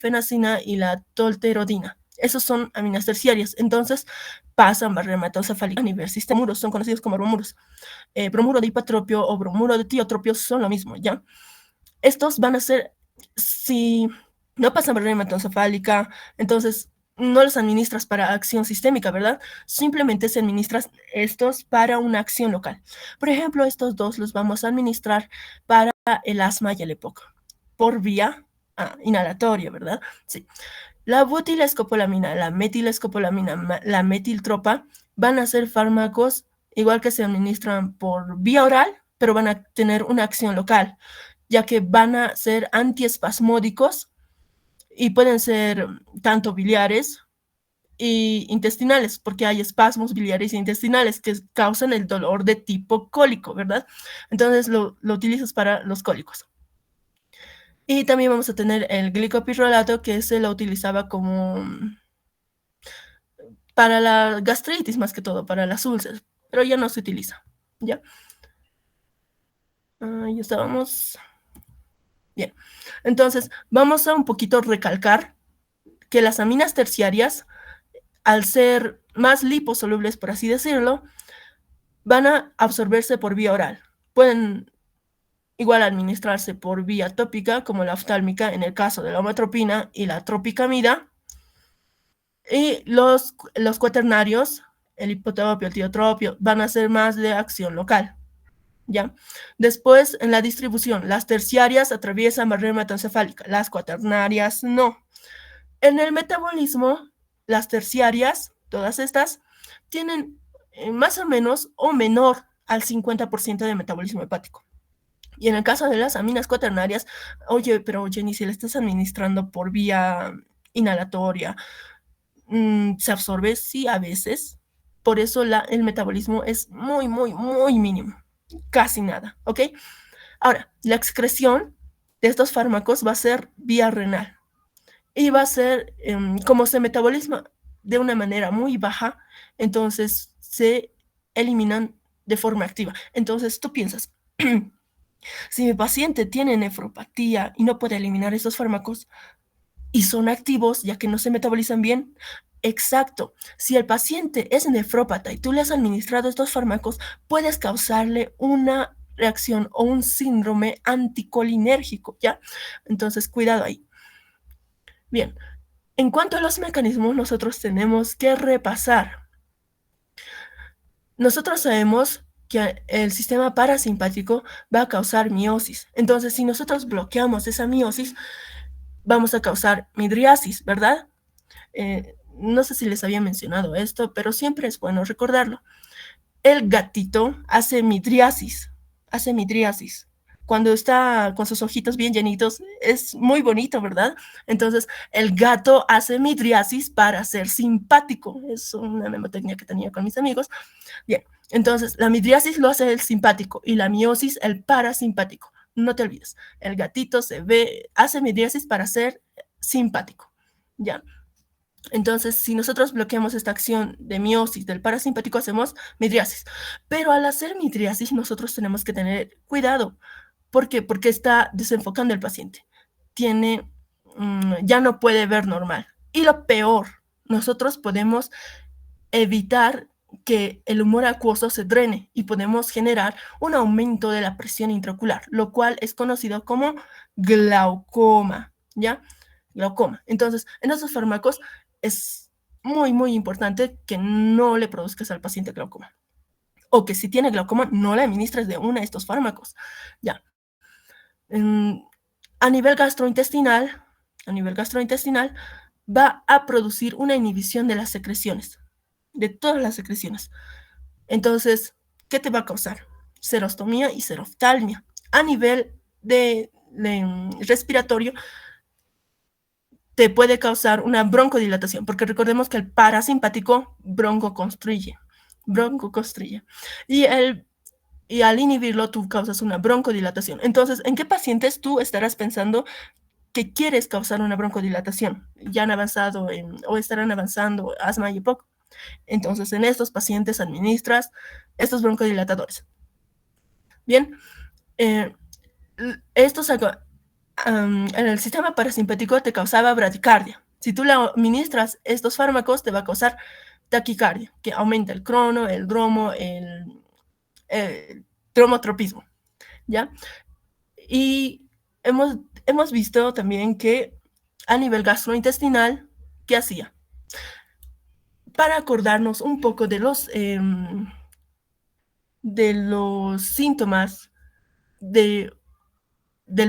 fenacina y la tolterodina. Esos son aminas terciarias. Entonces, pasan barrera hematocefálica a nivel sistema. Bromuros son conocidos como bromuros. Bromuro de hipotropio o bromuro de tiotropio son lo mismo, ¿ya? Estos van a ser, si no pasan barrera hematocefálica, entonces no los administras para acción sistémica, ¿verdad? Simplemente se administran estos para una acción local. Por ejemplo, estos dos los vamos a administrar para el asma y el EPOC, por vía inhalatoria, ¿verdad? Sí. La butilescopolamina, la metilescopolamina, la metiltropa van a ser fármacos igual que se administran por vía oral, pero van a tener una acción local, ya que van a ser antiespasmódicos y pueden ser tanto biliares y intestinales, porque hay espasmos biliares e intestinales que causan el dolor de tipo cólico, ¿verdad? Entonces lo utilizas para los cólicos. Y también vamos a tener el glicopirrolato, que se lo utilizaba como para la gastritis más que todo, para las úlceras, pero ya no se utiliza, ¿ya? Ya estábamos. Bien, entonces vamos a un poquito recalcar que las aminas terciarias, al ser más liposolubles, por así decirlo, van a absorberse por vía oral. Pueden igual administrarse por vía tópica, como la oftálmica en el caso de la omatropina y la tropicamida. Y los cuaternarios, el hipotropio, el tiotropio, van a ser más de acción local, ¿ya? Después, en la distribución, las terciarias atraviesan barrera hematoencefálica, las cuaternarias no. En el metabolismo, las terciarias, todas estas, tienen más o menos o menor al 50% de metabolismo hepático. Y en el caso de las aminas cuaternarias, oye, pero Jenny, si le estás administrando por vía inhalatoria, ¿se absorbe? Sí, a veces. Por eso el metabolismo es muy, muy, muy mínimo. Casi nada, ¿ok? Ahora, la excreción de estos fármacos va a ser vía renal. Y va a ser, como se metabolismo de una manera muy baja, entonces se eliminan de forma activa. Entonces tú piensas, si mi paciente tiene nefropatía y no puede eliminar estos fármacos y son activos ya que no se metabolizan bien, exacto, si el paciente es nefrópata y tú le has administrado estos fármacos, puedes causarle una reacción o un síndrome anticolinérgico, ¿ya? Entonces, cuidado ahí. Bien, en cuanto a los mecanismos, nosotros tenemos que repasar. Nosotros sabemos que el sistema parasimpático va a causar miosis. Entonces, si nosotros bloqueamos esa miosis, vamos a causar midriasis, ¿verdad? No sé si les había mencionado esto, pero siempre es bueno recordarlo. El gatito hace midriasis. Cuando está con sus ojitos bien llenitos, es muy bonito, ¿verdad? Entonces, el gato hace midriasis para ser simpático. Es una memotecnia que tenía con mis amigos. Bien, entonces, la midriasis lo hace el simpático y la miosis el parasimpático. No te olvides, el gatito hace midriasis para ser simpático, ¿ya? Entonces, si nosotros bloqueamos esta acción de miosis del parasimpático, hacemos midriasis. Pero al hacer midriasis, nosotros tenemos que tener cuidado. ¿Por qué? Porque está desenfocando al paciente. Ya no puede ver normal. Y lo peor, nosotros podemos evitar que el humor acuoso se drene y podemos generar un aumento de la presión intraocular, lo cual es conocido como glaucoma, ¿ya? Glaucoma. Entonces, en estos fármacos es muy, muy importante que no le produzcas al paciente glaucoma. O que si tiene glaucoma, no le administres de una de estos fármacos, ¿ya? A nivel gastrointestinal, va a producir una inhibición de las secreciones, de todas las secreciones. Entonces, ¿qué te va a causar? Serostomía y seroftalmia. A nivel de respiratorio, te puede causar una broncodilatación, porque recordemos que el parasimpático broncoconstriye. Y al inhibirlo, tú causas una broncodilatación. Entonces, ¿en qué pacientes tú estarás pensando que quieres causar una broncodilatación? Ya han avanzado o estarán avanzando asma y EPOC. Entonces, en estos pacientes administras estos broncodilatadores. Bien, estos en el sistema parasimpático te causaba bradicardia. Si tú le administras estos fármacos, te va a causar taquicardia, que aumenta el crono, el dromo, el dromotropismo, ¿ya? Y hemos visto también que a nivel gastrointestinal, ¿qué hacía? Para acordarnos un poco de los síntomas del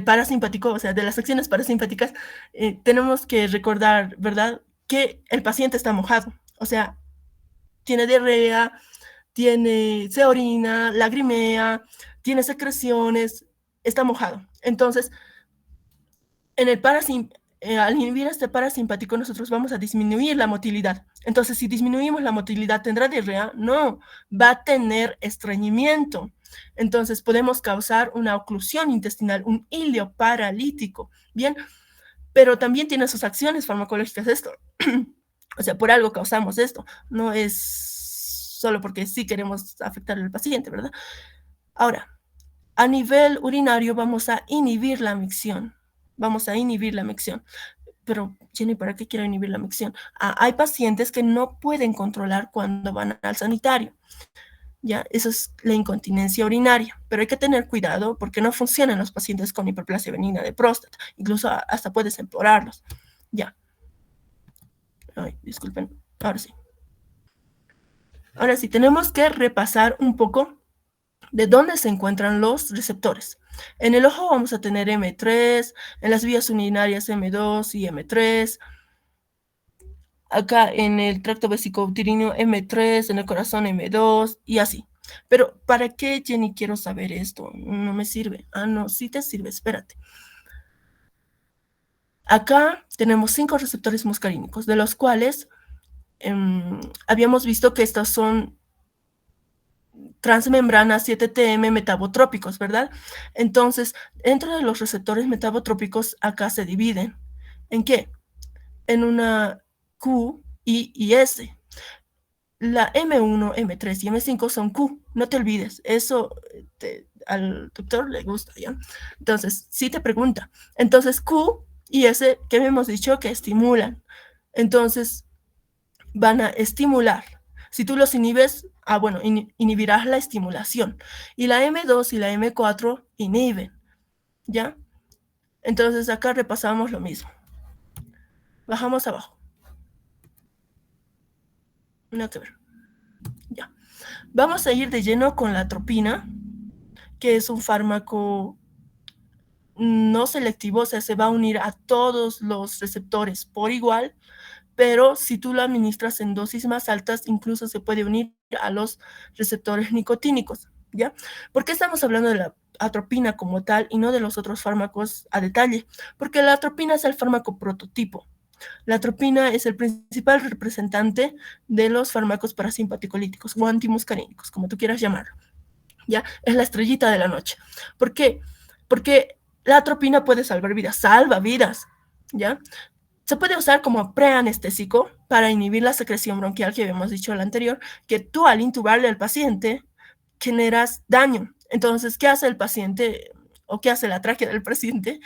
parasimpático, o sea, de las acciones parasimpáticas, tenemos que recordar, ¿verdad?, que el paciente está mojado, o sea, tiene diarrea, se orina, lagrimea, tiene secreciones, está mojado. Entonces, al inhibir este parasimpático, nosotros vamos a disminuir la motilidad. Entonces, si disminuimos la motilidad, ¿tendrá diarrea? No, va a tener estreñimiento. Entonces, podemos causar una oclusión intestinal, un hilio paralítico, ¿bien? Pero también tiene sus acciones farmacológicas esto. O sea, por algo causamos esto. No es solo porque sí queremos afectar al paciente, ¿verdad? Ahora, a nivel urinario vamos a inhibir la micción. Vamos a inhibir la micción. Pero, Jenny, ¿para qué quiero inhibir la micción? Hay pacientes que no pueden controlar cuando van al sanitario. ¿Ya? Eso es la incontinencia urinaria. Pero hay que tener cuidado porque no funcionan los pacientes con hiperplasia benigna de próstata. Incluso hasta puedes empeorarlos. Ya. Ay, disculpen. Ahora sí. Ahora sí, tenemos que repasar un poco de dónde se encuentran los receptores. En el ojo vamos a tener M3, en las vías urinarias M2 y M3, acá en el tracto vesicouterino M3, en el corazón M2 y así. Pero, ¿para qué, Jenny, quiero saber esto? No me sirve. No, sí te sirve, espérate. Acá tenemos 5 receptores muscarínicos, de los cuales habíamos visto que estos son transmembranas 7TM metabotrópicos, ¿verdad? Entonces, dentro de los receptores metabotrópicos, acá se dividen. ¿En qué? En una Q, I y S. La M1, M3 y M5 son Q, no te olvides, eso al doctor le gusta, ¿ya? Entonces, sí te pregunta. Entonces, Q y S, ¿qué hemos dicho? Que estimulan. Entonces, van a estimular. Si tú los inhibes, bueno, inhibirás la estimulación. Y la M2 y la M4 inhiben, ¿ya? Entonces acá repasamos lo mismo. Bajamos abajo. No que ver. Ya. Vamos a ir de lleno con la atropina, que es un fármaco no selectivo, o sea, se va a unir a todos los receptores por igual, pero si tú lo administras en dosis más altas, incluso se puede unir a los receptores nicotínicos, ¿ya? ¿Por qué estamos hablando de la atropina como tal y no de los otros fármacos a detalle? Porque la atropina es el fármaco prototipo. La atropina es el principal representante de los fármacos parasimpaticolíticos o antimuscarínicos, como tú quieras llamarlo, ¿ya? Es la estrellita de la noche. ¿Por qué? Porque la atropina puede salvar vidas, salva vidas, ¿ya? Se puede usar como preanestésico para inhibir la secreción bronquial que habíamos dicho en la anterior, que tú al intubarle al paciente generas daño. Entonces, ¿qué hace el paciente o qué hace la tráquea del paciente?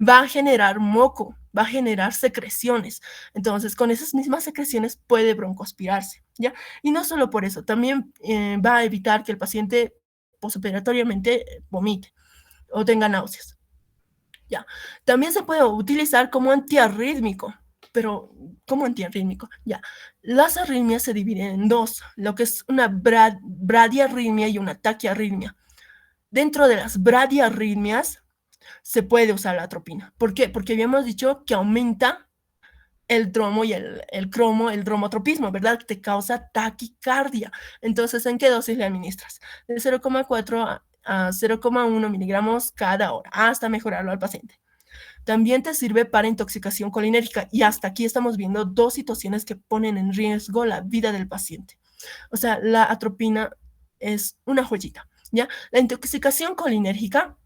Va a generar moco, va a generar secreciones. Entonces, con esas mismas secreciones puede broncoaspirarse, ¿ya? Y no solo por eso, también va a evitar que el paciente posoperatoriamente vomite o tenga náuseas. Ya. También se puede utilizar como antiarrítmico, pero ¿cómo antiarrítmico? Ya. Las arritmias se dividen en dos, lo que es una bradiarritmia y una taquiarritmia. Dentro de las bradiarritmias se puede usar la atropina. ¿Por qué? Porque habíamos dicho que aumenta el dromo y el cromo, el dromotropismo, ¿verdad? Te causa taquicardia. Entonces, ¿en qué dosis le administras? De 0,4 a 0,1 miligramos cada hora, hasta mejorarlo al paciente. También te sirve para intoxicación colinérgica y hasta aquí estamos viendo dos situaciones que ponen en riesgo la vida del paciente. O sea, la atropina es una joyita, ¿ya? La intoxicación colinérgica,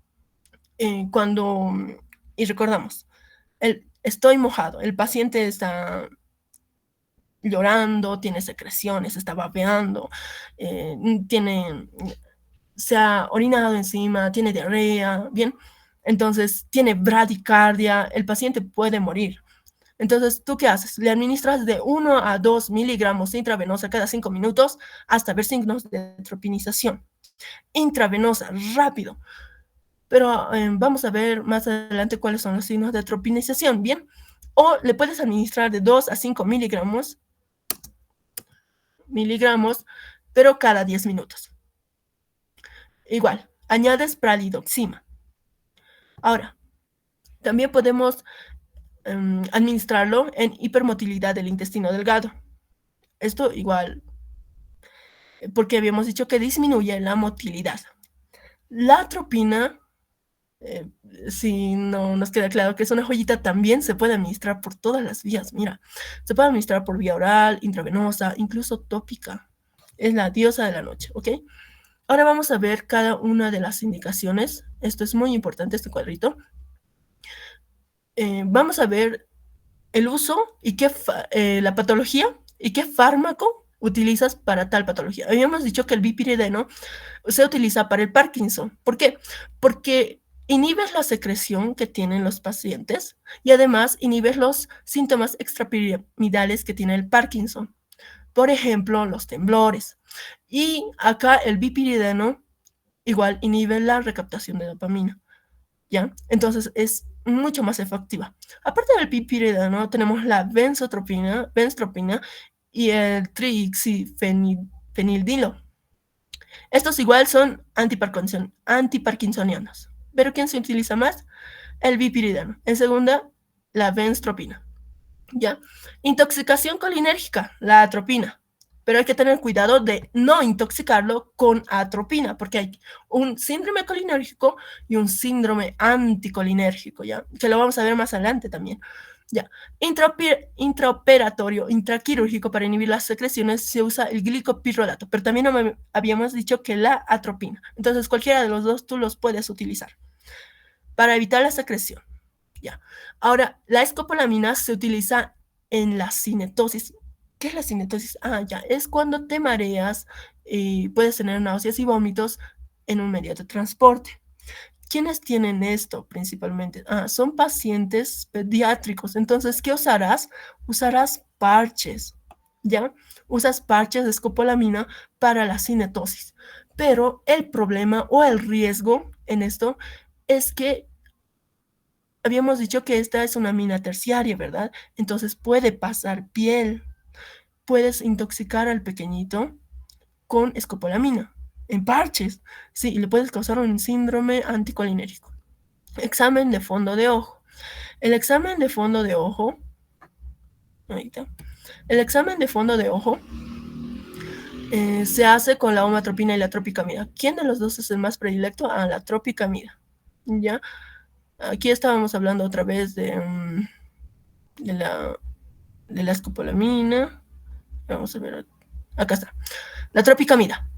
y recordamos, estoy mojado, el paciente está llorando, tiene secreciones, está babeando, se ha orinado encima, tiene diarrea, bien. Entonces, tiene bradicardia, el paciente puede morir. Entonces, ¿tú qué haces? Le administras de 1 a 2 miligramos intravenosa cada 5 minutos hasta ver signos de tropinización. Intravenosa, rápido. Pero vamos a ver más adelante cuáles son los signos de tropinización, ¿bien? O le puedes administrar de 2 a 5 miligramos, pero cada 10 minutos. Igual, añades pralidoxima. Ahora, también podemos administrarlo en hipermotilidad del intestino delgado. Esto igual, porque habíamos dicho que disminuye la motilidad. La atropina, si no nos queda claro que es una joyita, también se puede administrar por todas las vías. Mira, se puede administrar por vía oral, intravenosa, incluso tópica. Es la diosa de la noche, ¿ok? Ahora vamos a ver cada una de las indicaciones. Esto es muy importante, este cuadrito. Vamos a ver el uso y la patología y qué fármaco utilizas para tal patología. Habíamos dicho que el bipirideno se utiliza para el Parkinson. ¿Por qué? Porque inhibes la secreción que tienen los pacientes y además inhibes los síntomas extrapiramidales que tiene el Parkinson. Por ejemplo, los temblores. Y acá el bipirideno igual inhibe la recaptación de dopamina. ¿Ya? Entonces es mucho más efectiva. Aparte del pipirideno, tenemos la benztropina y el trixifenildilo. Estos igual son antiparkinsonianos. ¿Pero quién se utiliza más? El bipirideno. En segunda, la benztropina. ¿Ya? Intoxicación colinérgica, la atropina. Pero hay que tener cuidado de no intoxicarlo con atropina, porque hay un síndrome colinérgico y un síndrome anticolinérgico, ¿ya? Que lo vamos a ver más adelante también. Ya. Intraoperatorio, intraquirúrgico, para inhibir las secreciones se usa el glicopirrolato, pero también habíamos dicho que la atropina. Entonces, cualquiera de los dos tú los puedes utilizar para evitar la secreción. Ya. Ahora, la escopolamina se utiliza en la cinetosis. ¿Qué es la cinetosis? Ya, es cuando te mareas y puedes tener náuseas y vómitos en un medio de transporte. ¿Quiénes tienen esto principalmente? Son pacientes pediátricos. Entonces, ¿qué usarás? Usarás parches, ¿ya? Usas parches de escopolamina para la cinetosis. Pero el problema o el riesgo en esto es que habíamos dicho que esta es una amina terciaria, ¿verdad? Entonces puede pasar piel. Puedes intoxicar al pequeñito con escopolamina en parches. Sí, y le puedes causar un síndrome anticolinérgico. Examen de fondo de ojo. El examen de fondo de ojo, ahorita, el examen de fondo de ojo se hace con la omatropina y la tropicamida. ¿Quién de los dos es el más predilecto? La tropicamida. ¿Ya? Aquí estábamos hablando otra vez de la escopolamina. Vamos a ver. Acá está. La tropicamida.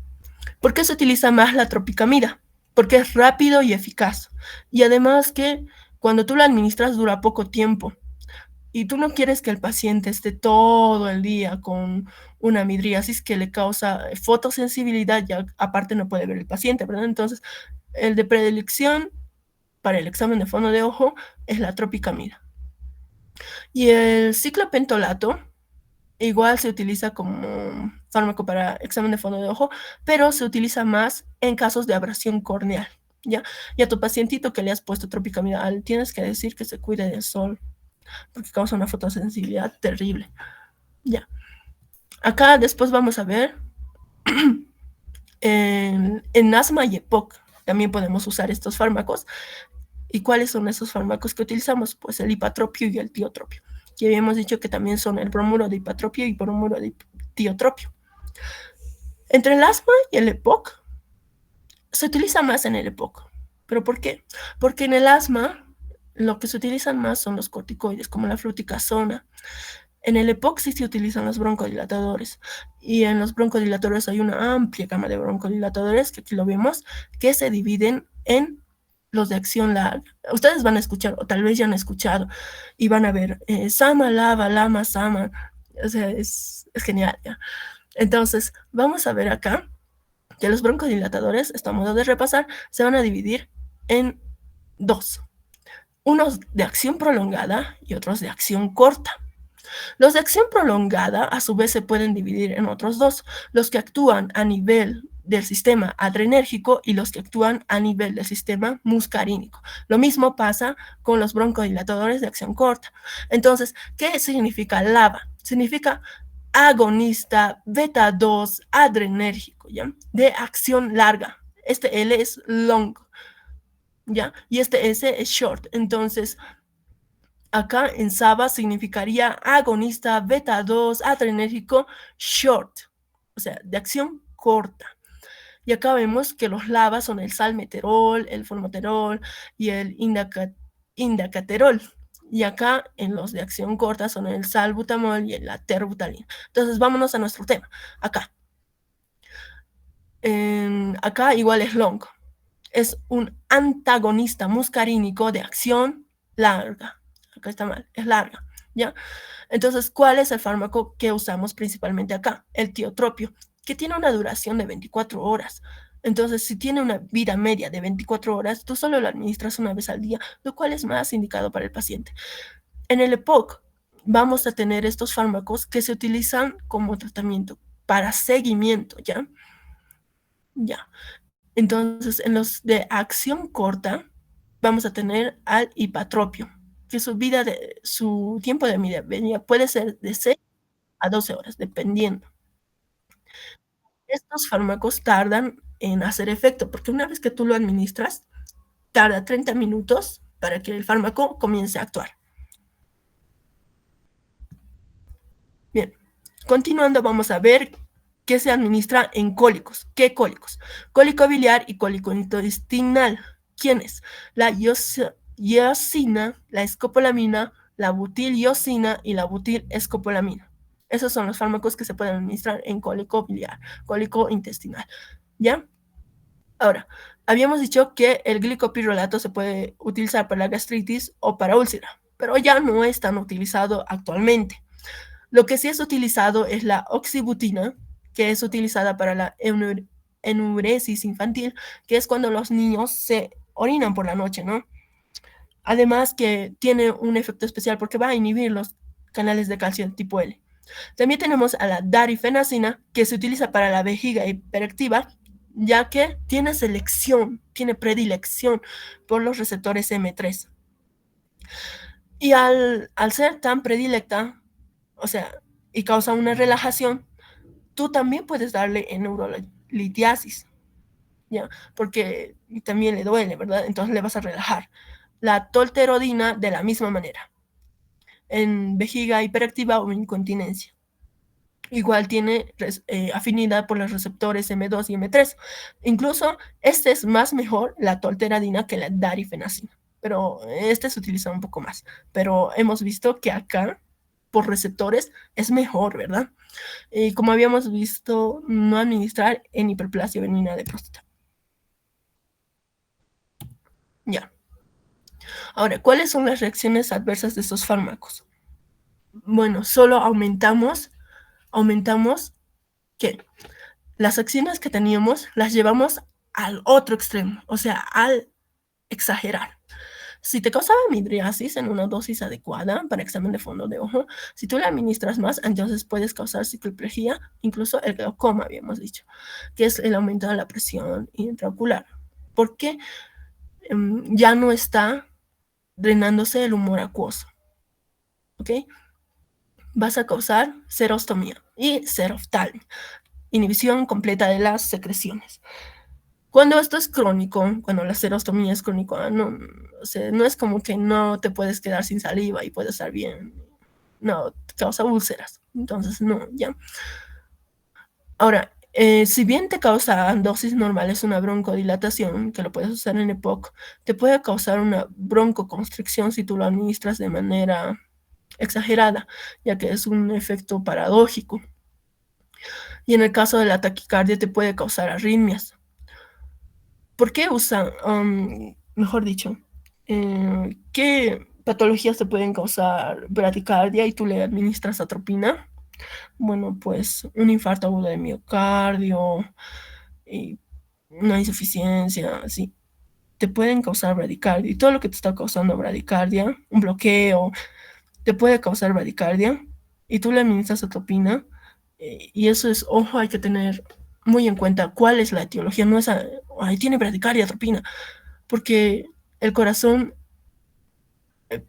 ¿Por qué se utiliza más la tropicamida? Porque es rápido y eficaz. Y además que cuando tú la administras dura poco tiempo. Y tú no quieres que el paciente esté todo el día con una midriasis que le causa fotosensibilidad, ya aparte no puede ver el paciente, ¿verdad? Entonces, el de predilección para el examen de fondo de ojo es la tropicamida. Y el ciclopentolato igual se utiliza como fármaco para examen de fondo de ojo, pero se utiliza más en casos de abrasión corneal, ¿ya? Y a tu pacientito que le has puesto tropicamida, tienes que decir que se cuide del sol, porque causa una fotosensibilidad terrible, ¿ya? Acá después vamos a ver en asma y EPOC también podemos usar estos fármacos. ¿Y cuáles son esos fármacos que utilizamos? Pues el hipatropio y el tiotropio. Y habíamos dicho que también son el bromuro de hipatropio y bromuro de tiotropio. Entre el asma y el EPOC, se utiliza más en el EPOC. ¿Pero por qué? Porque en el asma lo que se utilizan más son los corticoides, como la fluticasona. En el EPOC sí se utilizan los broncodilatadores. Y en los broncodilatadores hay una amplia gama de broncodilatadores, que aquí lo vemos, que se dividen en los de acción larga. Ustedes van a escuchar, o tal vez ya han escuchado, y van a ver Sama, Lava, Lama, Sama. O sea, es genial, ¿ya? Entonces, vamos a ver acá que los broncodilatadores, esto a modo de repasar, se van a dividir en dos, unos de acción prolongada y otros de acción corta. Los de acción prolongada, a su vez, se pueden dividir en otros dos, los que actúan a nivel del sistema adrenérgico y los que actúan a nivel del sistema muscarínico. Lo mismo pasa con los broncodilatadores de acción corta. Entonces, ¿qué significa LABA? Significa agonista beta 2 adrenérgico, ¿ya? De acción larga. Este L es long, ¿ya? Y este S es short. Entonces, acá en SABA significaría agonista beta 2 adrenérgico short, o sea, de acción corta. Y acá vemos que los LABA son el salmeterol, el formoterol y el indacaterol. Y acá en los de acción corta son el salbutamol y la terbutalina. Entonces vámonos a nuestro tema. Acá. Acá igual es long. Es un antagonista muscarínico de acción larga. Acá está mal, es larga, ¿ya? Entonces, ¿cuál es el fármaco que usamos principalmente acá? El tiotropio, que tiene una duración de 24 horas. Entonces, si tiene una vida media de 24 horas, tú solo lo administras una vez al día, lo cual es más indicado para el paciente. En el EPOC vamos a tener estos fármacos que se utilizan como tratamiento para seguimiento, ¿ya? Ya. Entonces, en los de acción corta, vamos a tener al hipatropio, que su tiempo de vida puede ser de 6 a 12 horas, dependiendo. Estos fármacos tardan en hacer efecto, porque una vez que tú lo administras, tarda 30 minutos para que el fármaco comience a actuar. Bien, continuando vamos a ver qué se administra en cólicos. ¿Qué cólicos? Cólico biliar y cólico intestinal. ¿Quiénes? La iosina, la escopolamina, la butil-iosina y la butil-escopolamina. Esos son los fármacos que se pueden administrar en cólico biliar, cólico intestinal. ¿Ya? Ahora, habíamos dicho que el glicopirrolato se puede utilizar para la gastritis o para úlcera, pero ya no es tan utilizado actualmente. Lo que sí es utilizado es la oxibutina, que es utilizada para la enuresis infantil, que es cuando los niños se orinan por la noche, ¿no? Además que tiene un efecto especial porque va a inhibir los canales de calcio tipo L. También tenemos a la darifenacina, que se utiliza para la vejiga hiperactiva, ya que tiene predilección por los receptores M3. Y al ser tan predilecta, o sea, y causa una relajación, tú también puedes darle en neurolitiasis, ¿ya? Porque también le duele, ¿verdad? Entonces le vas a relajar. La tolterodina de la misma manera, en vejiga hiperactiva o incontinencia. Igual tiene afinidad por los receptores M2 y M3. Incluso este es más mejor, la tolteradina, que la darifenacina. Pero este se utiliza un poco más. Pero hemos visto que acá, por receptores, es mejor, ¿verdad? Y como habíamos visto, no administrar en hiperplasia benigna de próstata. Ya. Ahora, ¿cuáles son las reacciones adversas de estos fármacos? Bueno, solo aumentamos que las acciones que teníamos las llevamos al otro extremo, o sea, al exagerar. Si te causaba midriasis en una dosis adecuada para examen de fondo de ojo, si tú le administras más, entonces puedes causar cicloplejía, incluso el glaucoma, habíamos dicho, que es el aumento de la presión intraocular, porque ya no está drenándose el humor acuoso, ¿ok? Vas a causar serostomía y seroftalmia, inhibición completa de las secreciones. Cuando esto es crónico, cuando la serostomía es crónico, no, o sea, no es como que no te puedes quedar sin saliva y puedes estar bien. No, causa úlceras. Entonces, no, ya. Ahora, si bien te causa dosis normales una broncodilatación, que lo puedes usar en EPOC, te puede causar una broncoconstricción si tú lo administras de manera exagerada, ya que es un efecto paradójico. Y en el caso de la taquicardia te puede causar arritmias. ¿Por qué usan, mejor dicho, qué patologías te pueden causar bradicardia y tú le administras atropina? Bueno, pues un infarto agudo de miocardio y una insuficiencia, así. te pueden causar bradicardia. Y todo lo que te está causando bradicardia, un bloqueo, te puede causar bradicardia. Y tú le administras atropina. Y eso es, ojo, hay que tener muy en cuenta cuál es la etiología. No es, ay, tiene bradicardia, atropina. Porque el corazón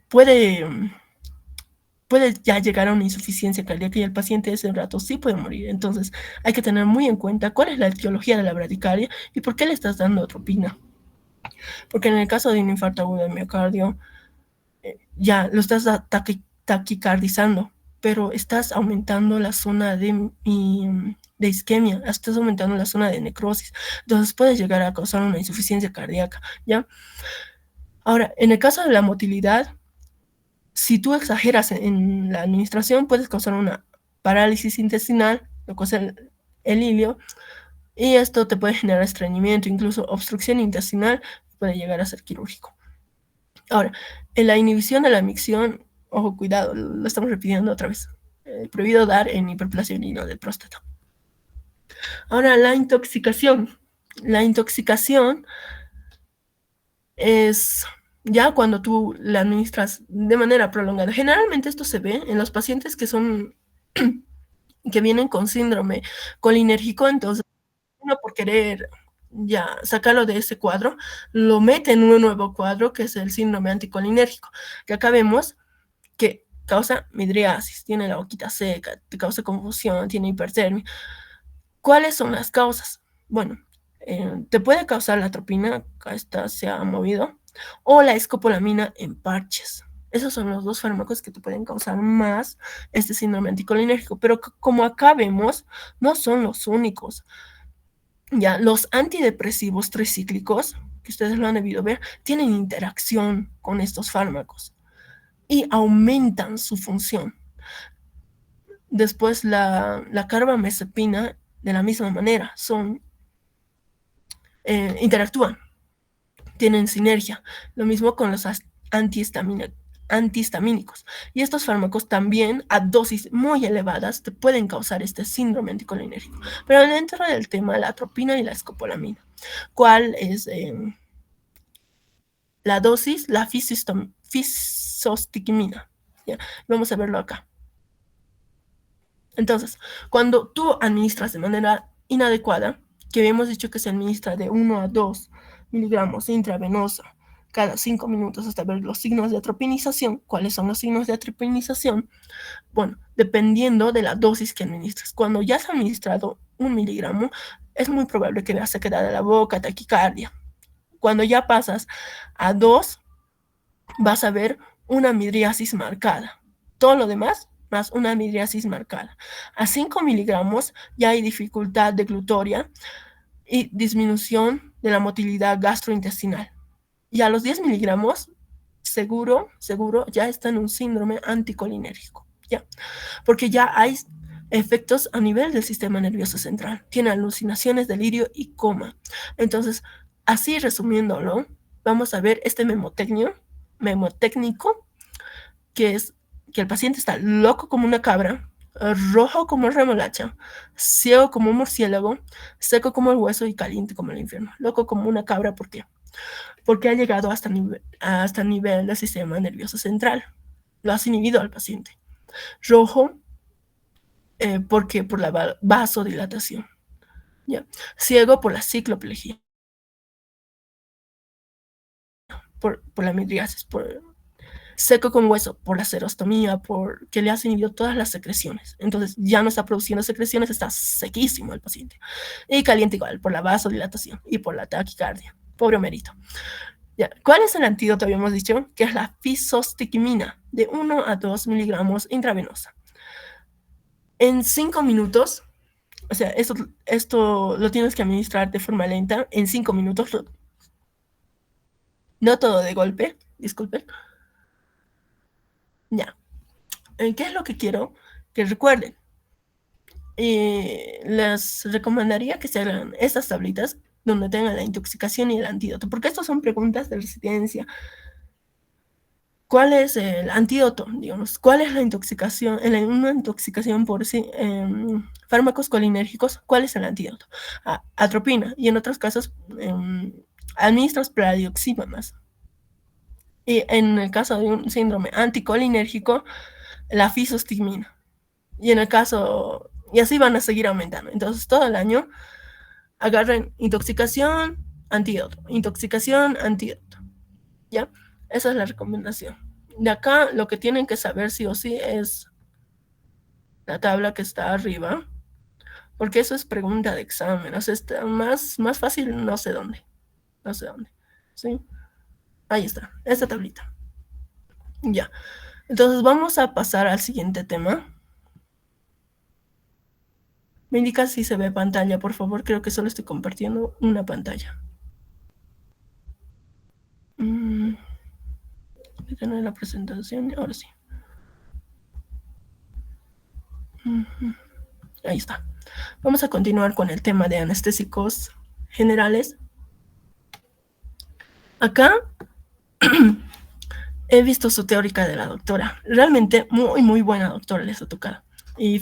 puede ya llegar a una insuficiencia cardíaca y el paciente ese rato sí puede morir. Entonces hay que tener muy en cuenta cuál es la etiología de la bradicardia y por qué le estás dando atropina. Porque en el caso de un infarto agudo de miocardio, ya lo estás taquicardizando, pero estás aumentando la zona de isquemia, estás aumentando la zona de necrosis. Entonces puede llegar a causar una insuficiencia cardíaca, ¿ya? Ahora, en el caso de la motilidad, si tú exageras en la administración, puedes causar una parálisis intestinal, lo que es el ilio, y esto te puede generar estreñimiento, incluso obstrucción intestinal, puede llegar a ser quirúrgico. Ahora, en la inhibición de la micción, ojo, cuidado, lo estamos repitiendo otra vez, prohibido dar en hiperplasia urina de próstata. Ahora, la intoxicación. La intoxicación es ya cuando tú la administras de manera prolongada. Generalmente esto se ve en los pacientes que vienen con síndrome colinérgico, entonces uno por querer ya sacarlo de ese cuadro, lo mete en un nuevo cuadro que es el síndrome anticolinérgico, que acá vemos que causa midriasis, tiene la boquita seca, te causa confusión, tiene hipertermia. ¿Cuáles son las causas? Bueno, te puede causar la atropina, acá esta se ha movido, o la escopolamina en parches. Esos son los dos fármacos que te pueden causar más este síndrome anticolinérgico, pero como acá vemos, no son los únicos. Ya, los antidepresivos tricíclicos, que ustedes lo han debido ver, tienen interacción con estos fármacos y aumentan su función. Después la carbamazepina, de la misma manera, interactúan, tienen sinergia. Lo mismo con los antihistamínicos. Y estos fármacos también, a dosis muy elevadas, te pueden causar este síndrome anticolinérgico. Pero dentro del tema, la atropina y la escopolamina. ¿Cuál es la dosis? La fisostigmina. ¿Ya? Vamos a verlo acá. Entonces, cuando tú administras de manera inadecuada, que habíamos dicho que se administra de 1 a 2 miligramos intravenosa cada 5 minutos hasta ver los signos de atropinización. ¿Cuáles son los signos de atropinización? Bueno, dependiendo de la dosis que administras. Cuando ya has administrado 1 miligramo, es muy probable que veas sequedad de la boca, taquicardia. Cuando ya pasas a 2, vas a ver una midriasis marcada. Todo lo demás, más una midriasis marcada. A 5 miligramos ya hay dificultad deglutoria y disminución de la motilidad gastrointestinal. Y a los 10 miligramos, seguro, ya está en un síndrome anticolinérgico, ¿ya? Porque ya hay efectos a nivel del sistema nervioso central. Tiene alucinaciones, delirio y coma. Entonces, así resumiéndolo, vamos a ver este memotécnico, que es que el paciente está loco como una cabra, rojo como remolacha, ciego como un murciélago, seco como el hueso y caliente como el infierno. Loco como una cabra, ¿por qué? Porque ha llegado hasta el nivel del sistema nervioso central. Lo has inhibido al paciente. Rojo, porque por la vasodilatación. ¿Ya? Ciego por la cicloplegia, por la midriasis, seco con hueso por la serostomía, porque le has inhibido todas las secreciones. Entonces ya no está produciendo secreciones, está sequísimo el paciente. Y caliente igual, por la vasodilatación y por la taquicardia. Pobre Homerito. Ya. ¿Cuál es el antídoto? Habíamos dicho que es la fisostigmina, de 1 a 2 miligramos intravenosa. En 5 minutos, o sea, esto lo tienes que administrar de forma lenta, en 5 minutos, no todo de golpe, disculpen. Ya. ¿Qué es lo que quiero que recuerden? Les recomendaría que se hagan estas tablitas donde tengan la intoxicación y el antídoto, porque estas son preguntas de residencia. ¿Cuál es el antídoto? Digamos, ¿cuál es la intoxicación? En una intoxicación por fármacos colinérgicos, ¿cuál es el antídoto? Atropina. Y en otros casos, administras pradioximamas. Y en el caso de un síndrome anticolinérgico, la fisostigmina. Y en el caso, y así van a seguir aumentando. Entonces, todo el año agarren intoxicación, antídoto, intoxicación, antídoto. ¿Ya? Esa es la recomendación. De acá, lo que tienen que saber sí o sí es la tabla que está arriba, porque eso es pregunta de examen. O sea, está más fácil, no sé dónde. No sé dónde. ¿Sí? Ahí está, esta tablita. Ya. Entonces, vamos a pasar al siguiente tema. Me indica si se ve pantalla, por favor. Creo que solo estoy compartiendo una pantalla. Voy a tener la presentación. Ahora sí. Ahí está. Vamos a continuar con el tema de anestésicos generales. Acá he visto su teórica de la doctora. Realmente muy buena doctora les ha tocado. Y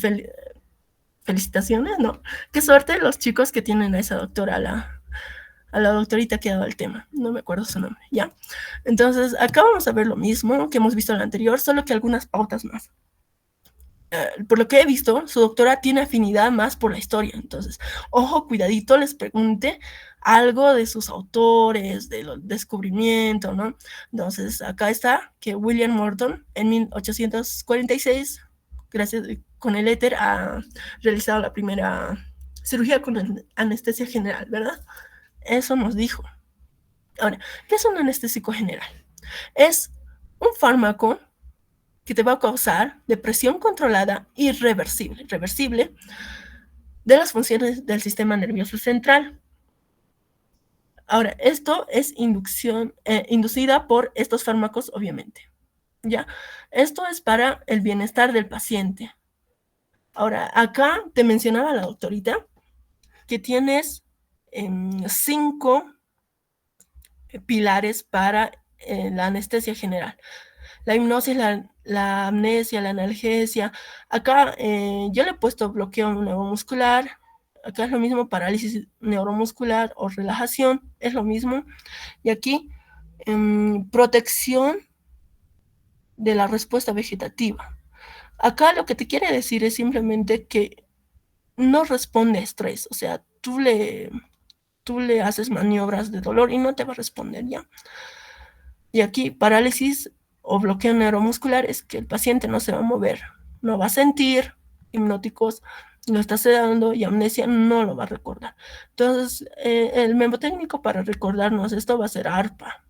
felicitaciones, ¿no? Qué suerte los chicos que tienen a esa doctora, a la doctorita que ha dado el tema. No me acuerdo su nombre, ¿ya? Entonces, acá vamos a ver lo mismo que hemos visto en el anterior, solo que algunas pautas más. Por lo que he visto, su doctora tiene afinidad más por la historia. Entonces, ojo, cuidadito, les pregunte algo de sus autores, de los descubrimientos, ¿no? Entonces, acá está que William Morton en 1846, gracias con el éter, ha realizado la primera cirugía con anestesia general, ¿verdad? Eso nos dijo. Ahora, ¿qué es un anestésico general? Es un fármaco que te va a causar depresión controlada y reversible de las funciones del sistema nervioso central. Ahora, esto es inducida por estos fármacos, obviamente. ¿Ya? Esto es para el bienestar del paciente. Ahora, acá te mencionaba la doctorita que tienes 5 pilares para la anestesia general. La hipnosis, la amnesia, la analgesia. Acá yo le he puesto bloqueo neuromuscular. Acá es lo mismo, parálisis neuromuscular o relajación, es lo mismo. Y aquí, protección de la respuesta vegetativa. Acá lo que te quiere decir es simplemente que no responde a estrés. O sea, tú le haces maniobras de dolor y no te va a responder, ¿ya? Y aquí, parálisis o bloqueo neuromuscular es que el paciente no se va a mover, no va a sentir, hipnóticos lo está sedando y amnesia no lo va a recordar. Entonces, el mnemotécnico para recordarnos esto va a ser ARPA.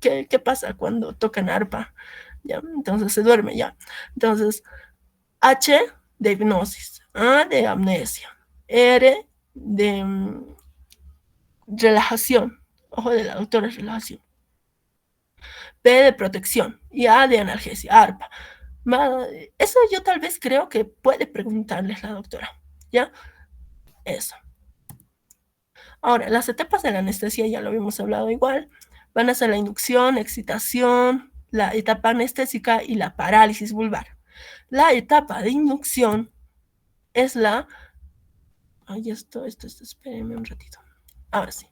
¿Qué pasa cuando tocan ARPA? ¿Ya? Entonces se duerme ya. Entonces, H de hipnosis, A de amnesia, R de relajación, ojo de la doctora, relajación, P de protección y A de analgesia, ARPA. Eso yo tal vez creo que puede preguntarles la doctora, ¿ya? Eso. Ahora, las etapas de la anestesia ya lo habíamos hablado igual. Van a ser la inducción, excitación, la etapa anestésica y la parálisis vulvar. La etapa de inducción es la... Ay, espérenme un ratito. Ahora sí.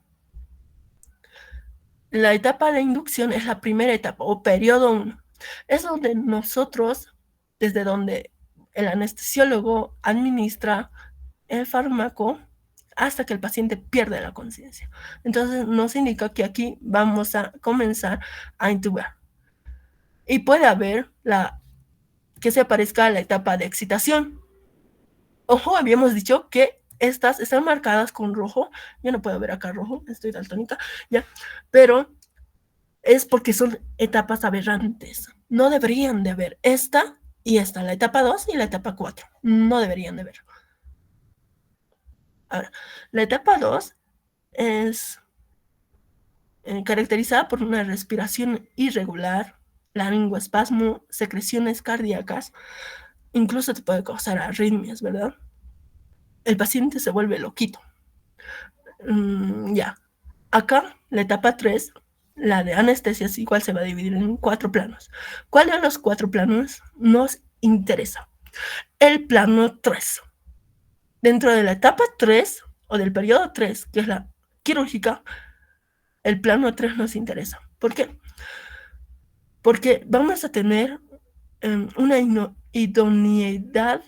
La etapa de inducción es la primera etapa o periodo 1. Es donde nosotros, desde donde el anestesiólogo administra el fármaco hasta que el paciente pierde la conciencia. Entonces nos indica que aquí vamos a comenzar a intubar. Y puede haber que se aparezca la etapa de excitación. Ojo, habíamos dicho que estas están marcadas con rojo. Yo no puedo ver acá rojo, estoy daltónica, ya. Pero es porque son etapas aberrantes. No deberían de haber esta y esta, la etapa 2 y la etapa 4. No deberían de haber. Ahora, la etapa 2 es caracterizada por una respiración irregular, laringoespasmo, secreciones cardíacas, incluso te puede causar arritmias, ¿verdad? El paciente se vuelve loquito. Ya. Acá, la etapa 3, la de anestesia, igual se va a dividir en 4 planos. ¿Cuál de los 4 planos nos interesa? El plano 3. Dentro de la etapa 3 o del periodo 3, que es la quirúrgica, el plano 3 nos interesa. ¿Por qué? Porque vamos a tener una idoneidad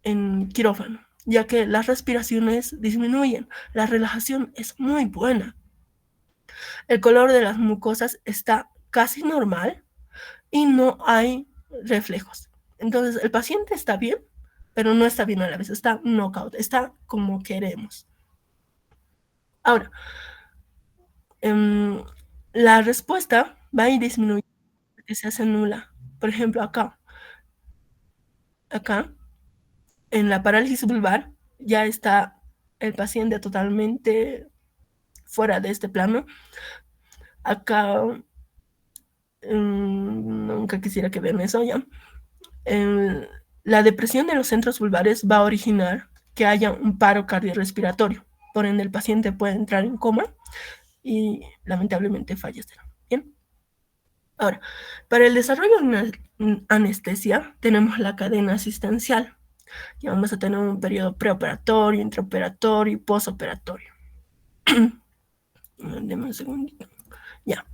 en quirófano, ya que las respiraciones disminuyen, la relajación es muy buena, el color de las mucosas está casi normal y no hay reflejos. Entonces el paciente está bien, pero no está bien a la vez, está knockout, está como queremos. Ahora, la respuesta va a ir disminuyendo, que se hace nula. Por ejemplo, acá, en la parálisis vulvar, ya está el paciente totalmente fuera de este plano. Acá, nunca quisiera que vean eso ya. La depresión de los centros vulvares va a originar que haya un paro cardiorrespiratorio. Por ende, el paciente puede entrar en coma y lamentablemente fallecer. Bien. Ahora, para el desarrollo de una anestesia, tenemos la cadena asistencial. Y vamos a tener un periodo preoperatorio, intraoperatorio y postoperatorio. Deme un segundito. Ya.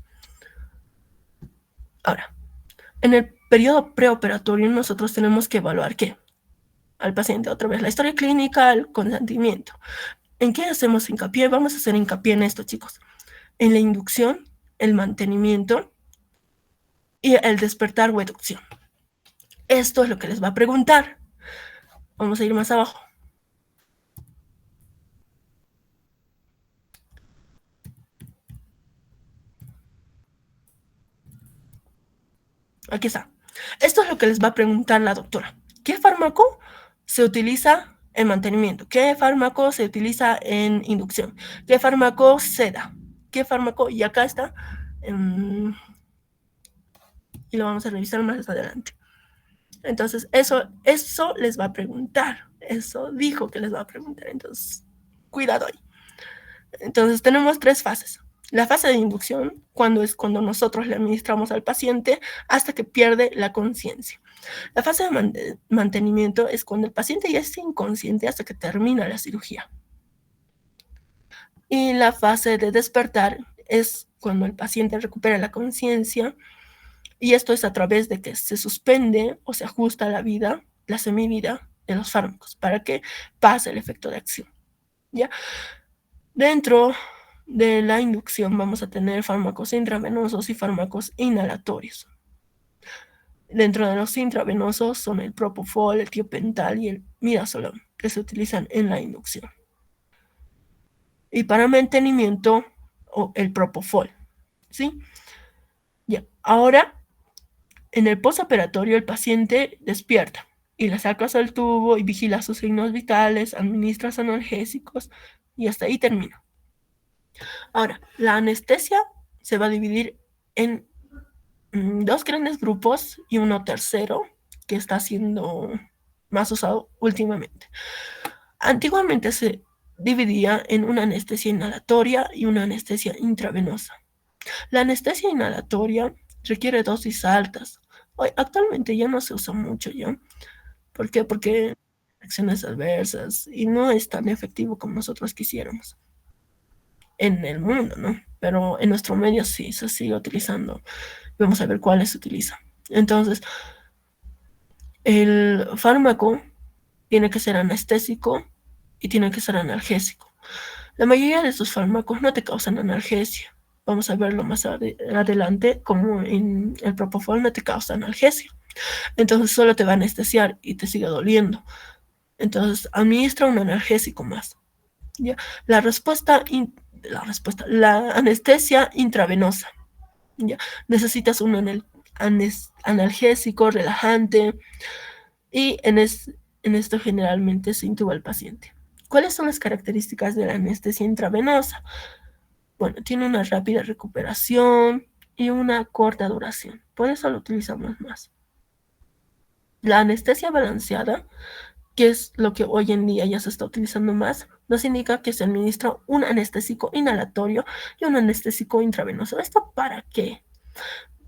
Ahora, en el periodo preoperatorio nosotros tenemos que evaluar ¿qué? Al paciente, otra vez, la historia clínica, el consentimiento. ¿En qué hacemos hincapié? Vamos a hacer hincapié en esto, chicos. En la inducción, el mantenimiento y el despertar o educción. Esto es lo que les va a preguntar. Vamos a ir más abajo. Aquí está. Esto es lo que les va a preguntar la doctora. ¿Qué fármaco se utiliza en mantenimiento? ¿Qué fármaco se utiliza en inducción? ¿Qué fármaco se da? ¿Qué fármaco? Y acá está. Y lo vamos a revisar más adelante. Entonces, eso les va a preguntar. Eso dijo que les va a preguntar. Entonces, cuidado ahí. Entonces, tenemos 3 fases. La fase de inducción, cuando nosotros le administramos al paciente hasta que pierde la conciencia. La fase de mantenimiento es cuando el paciente ya está inconsciente hasta que termina la cirugía. Y la fase de despertar es cuando el paciente recupera la conciencia, y esto es a través de que se suspende o se ajusta la vida, la semivida de los fármacos, para que pase el efecto de acción. ¿Ya? Dentro de la inducción vamos a tener fármacos intravenosos y fármacos inhalatorios. Dentro de los intravenosos son el propofol, el tiopental y el midazolam, que se utilizan en la inducción. Y para mantenimiento, el propofol, ¿sí? Ya. Ahora, en el postoperatorio, el paciente despierta y le sacas al tubo y vigila sus signos vitales, administras analgésicos y hasta ahí termina. Ahora, la anestesia se va a dividir en 2 grandes grupos y uno tercero que está siendo más usado últimamente. Antiguamente se dividía en una anestesia inhalatoria y una anestesia intravenosa. La anestesia inhalatoria requiere dosis altas. Hoy, actualmente ya no se usa mucho ya. ¿Por qué? Porque acciones adversas y no es tan efectivo como nosotros quisiéramos en el mundo, ¿no? Pero en nuestro medio sí se sigue utilizando. Vamos a ver cuáles se utilizan. Entonces, el fármaco tiene que ser anestésico y tiene que ser analgésico. La mayoría de estos fármacos no te causan analgesia. Vamos a verlo más adelante, como en el propofol no te causa analgesia. Entonces solo te va a anestesiar y te sigue doliendo. Entonces administra un analgésico más. ¿Ya? La anestesia intravenosa. ¿Ya? Necesitas un analgésico, relajante, y en esto generalmente se intuba al paciente. ¿Cuáles son las características de la anestesia intravenosa? Bueno, tiene una rápida recuperación y una corta duración. Por eso lo utilizamos más. La anestesia balanceada, que es lo que hoy en día ya se está utilizando más, nos indica que se administra un anestésico inhalatorio y un anestésico intravenoso. ¿Esto para qué?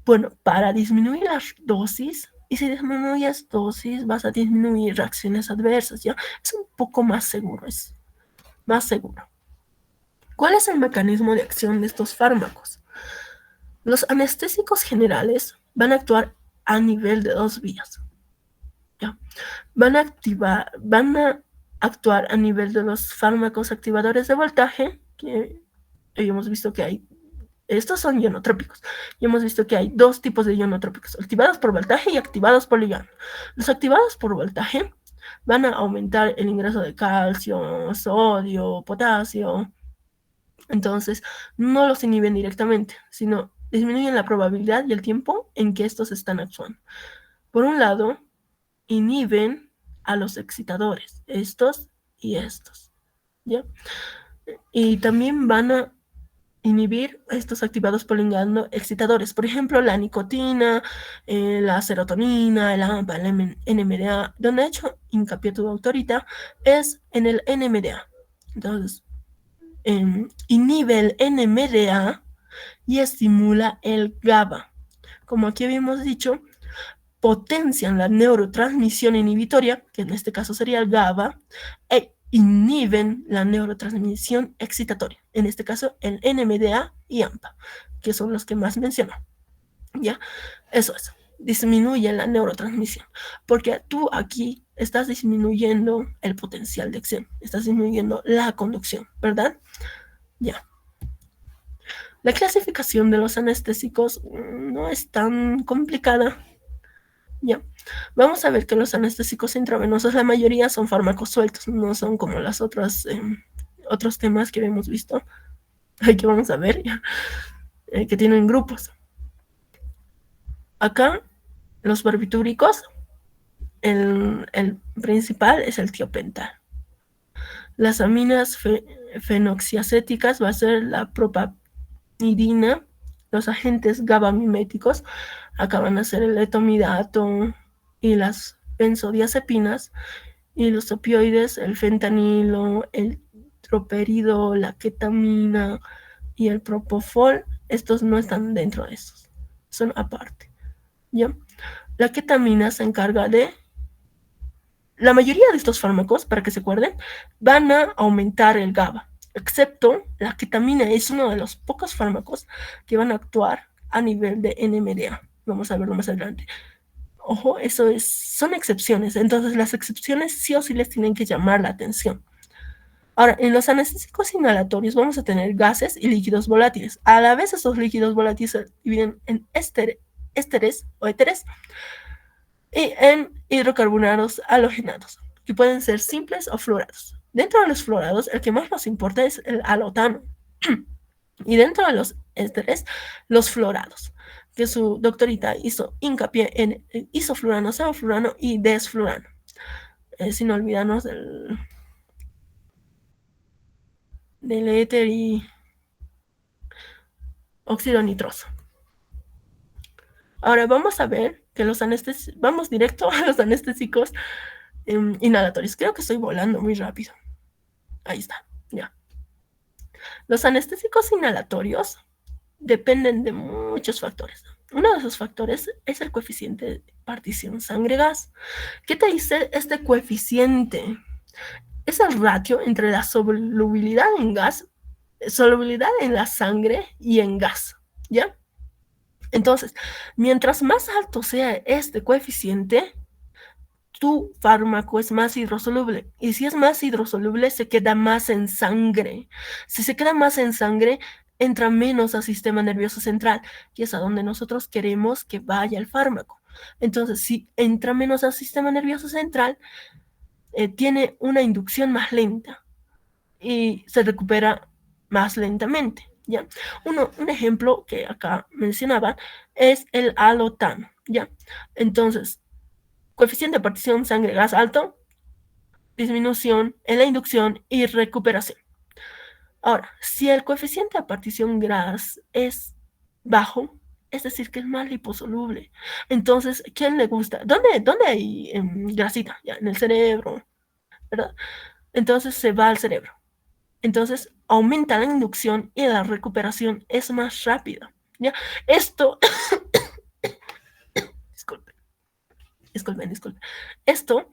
Bueno, para disminuir las dosis, y si disminuyes dosis vas a disminuir reacciones adversas, ¿ya? Es un poco más seguro, es más seguro. ¿Cuál es el mecanismo de acción de estos fármacos? Los anestésicos generales van a actuar a nivel de dos vías. ¿Ya? Van a actuar a nivel de los fármacos activadores de voltaje, que hemos visto que hay. Estos son ionotrópicos. Y hemos visto que hay dos tipos de ionotrópicos, activados por voltaje y activados por ligando. Los activados por voltaje van a aumentar el ingreso de calcio, sodio, potasio. Entonces, no los inhiben directamente, sino disminuyen la probabilidad y el tiempo en que estos están actuando. Por un lado, inhiben a los excitadores, estos y estos, ¿ya? Y también van a inhibir estos activados por ligando excitadores, por ejemplo, la nicotina, la serotonina, el AMPA, el NMDA. Donde ha hecho hincapié tu autorita es en el NMDA. Entonces, inhibe el NMDA y estimula el GABA. Como aquí habíamos dicho, potencian la neurotransmisión inhibitoria, que en este caso sería el GABA, e inhiben la neurotransmisión excitatoria, en este caso el NMDA y AMPA, que son los que más menciono. ¿Ya? Eso es, disminuye la neurotransmisión, porque tú aquí estás disminuyendo el potencial de acción, estás disminuyendo la conducción, ¿verdad? Ya. La clasificación de los anestésicos no es tan complicada. Ya. Vamos a ver que los anestésicos intravenosos, la mayoría son fármacos sueltos, no son como las otras otros temas que hemos visto, que vamos a ver, que tienen grupos. Acá, los barbitúricos, el principal es el tiopental. Las aminas fenoxiacéticas va a ser la propamidina, los agentes GABA-miméticos, acá van a ser el etomidato y las benzodiazepinas, y los opioides, el fentanilo, el troperido, la ketamina y el propofol. Estos no están dentro de estos, son aparte, ¿ya? La ketamina se encarga de... La mayoría de estos fármacos, para que se acuerden, van a aumentar el GABA, excepto la ketamina es uno de los pocos fármacos que van a actuar a nivel de NMDA. Vamos a verlo más adelante. Ojo, son excepciones, entonces las excepciones sí o sí les tienen que llamar la atención. Ahora, en los anestésicos inhalatorios vamos a tener gases y líquidos volátiles. A la vez, esos líquidos volátiles se dividen en ésteres o éteres y en hidrocarburos halogenados, que pueden ser simples o fluorados. Dentro de los fluorados, el que más nos importa es el halotano. Y dentro de los ésteres, los fluorados, que su doctorita hizo hincapié en isoflurano, semaflurano y desflurano. Sin olvidarnos del éter y óxido nitroso. Ahora vamos a ver que vamos directo a los anestésicos inhalatorios. Creo que estoy volando muy rápido. Ahí está, ya. Los anestésicos inhalatorios dependen de muchos factores. Uno de esos factores es el coeficiente de partición sangre-gas. ¿Qué te dice este coeficiente? Es el ratio entre la solubilidad en gas, solubilidad en la sangre y en gas, ¿ya? Entonces, mientras más alto sea este coeficiente, tu fármaco es más hidrosoluble. Y si es más hidrosoluble, se queda más en sangre. Si se queda más en sangre, entra menos al sistema nervioso central, que es a donde nosotros queremos que vaya el fármaco. Entonces, si entra menos al sistema nervioso central, tiene una inducción más lenta y se recupera más lentamente, ¿ya? Un ejemplo que acá mencionaba es el halotano, ¿ya? Entonces, coeficiente de partición sangre-gas alto, disminución en la inducción y recuperación. Ahora, si el coeficiente de partición gas es bajo, es decir, que es más liposoluble, entonces, ¿quién le gusta? ¿Dónde hay grasita? Ya, en el cerebro, ¿verdad? Entonces se va al cerebro. Entonces aumenta la inducción y la recuperación es más rápida, ¿ya? Esto, disculpen. Esto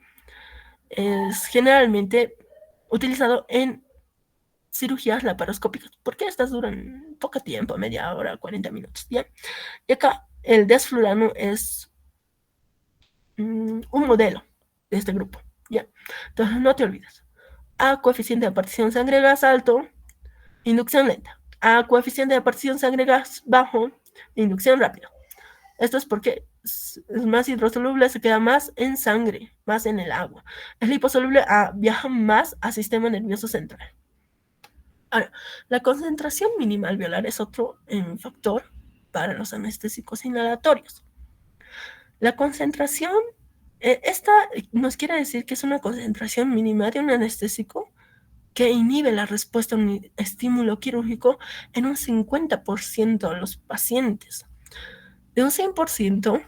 es generalmente utilizado en cirugías laparoscópicas, porque estas duran poco tiempo, media hora, 40 minutos, ¿ya? Y acá el desflurano es un modelo de este grupo, ¿ya? Entonces no te olvides. A, coeficiente de partición sangre-gas alto, inducción lenta. A, coeficiente de partición sangre-gas bajo, inducción rápida. Esto es porque es más hidrosoluble, se queda más en sangre, más en el agua. Es liposoluble, viaja más al sistema nervioso central. Ahora, la concentración mínima alveolar es otro factor para los anestésicos inhalatorios. La concentración, esta nos quiere decir que es una concentración mínima de un anestésico que inhibe la respuesta a un estímulo quirúrgico en un 50% de los pacientes. De un 100%,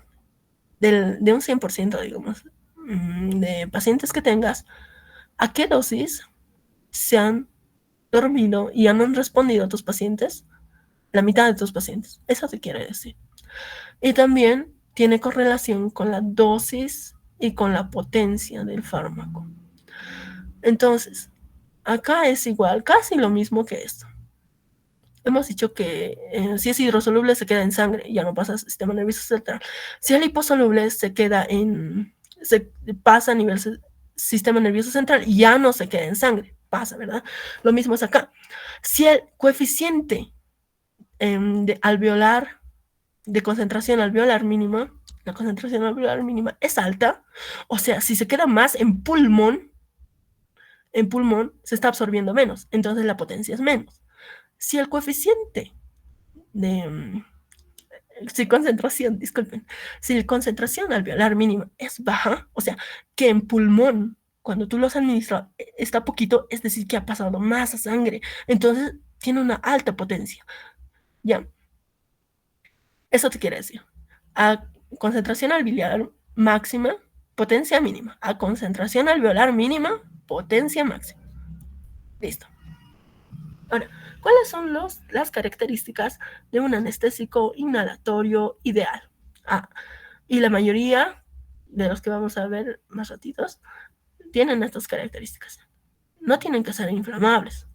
de un 100%, digamos, de pacientes que tengas, ¿a qué dosis se han dormido y han respondido a tus pacientes? La mitad de tus pacientes. Eso te quiere decir. Y también tiene correlación con la dosis y con la potencia del fármaco. Entonces, acá es igual, casi lo mismo que esto. Hemos dicho que si es hidrosoluble se queda en sangre, ya no pasa al sistema nervioso central. Si es liposoluble se pasa a nivel sistema nervioso central y ya no se queda en sangre, pasa, ¿verdad? Lo mismo es acá. Si el coeficiente de alveolar, de concentración alveolar mínima, la concentración alveolar mínima es alta, o sea, si se queda más en pulmón se está absorbiendo menos, entonces la potencia es menos. Si el coeficiente de si la concentración alveolar mínima es baja, o sea, que en pulmón, cuando tú los administras, está poquito, es decir, que ha pasado más a sangre, entonces tiene una alta potencia, ¿ya? Eso te quiere decir, a concentración alveolar máxima, potencia mínima, a concentración alveolar mínima, potencia máxima. Listo. Ahora, ¿cuáles son las características de un anestésico inhalatorio ideal? Y la mayoría de los que vamos a ver más ratitos tienen estas características. No tienen que ser inflamables.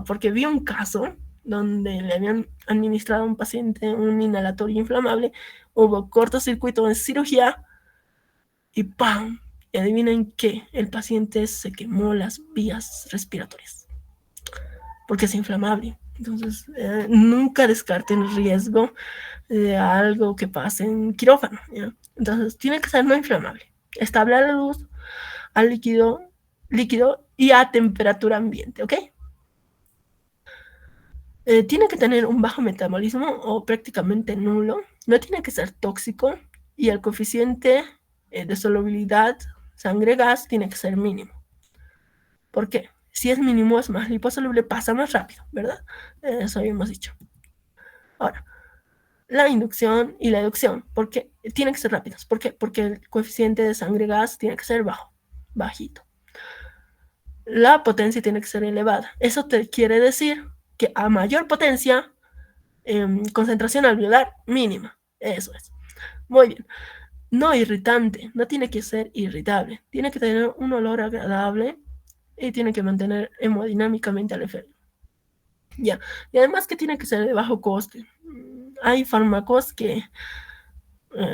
Porque vi un caso donde le habían administrado a un paciente un inhalatorio inflamable, hubo cortocircuito en cirugía y ¡pam! Y adivinen qué, el paciente se quemó las vías respiratorias porque es inflamable. Entonces, nunca descarten el riesgo de algo que pase en quirófano, ¿ya? Entonces, tiene que ser no inflamable, estable a la luz, al líquido y a temperatura ambiente, ¿ok? Tiene que tener un bajo metabolismo o prácticamente nulo, no tiene que ser tóxico y el coeficiente de solubilidad sangre-gas tiene que ser mínimo. ¿Por qué? Si es mínimo, es más liposoluble, pasa más rápido, ¿verdad? Eso habíamos dicho. Ahora, la inducción y la educción, porque tienen que ser rápidos. ¿Por qué? Porque el coeficiente de sangre-gas tiene que ser bajo, bajito. La potencia tiene que ser elevada. Eso te quiere decir que a mayor potencia, concentración alveolar mínima. Eso es. Muy bien. No irritante, no tiene que ser irritable. Tiene que tener un olor agradable y tiene que mantener hemodinámicamente al enfermo. Ya. Y además que tiene que ser de bajo coste. Hay fármacos que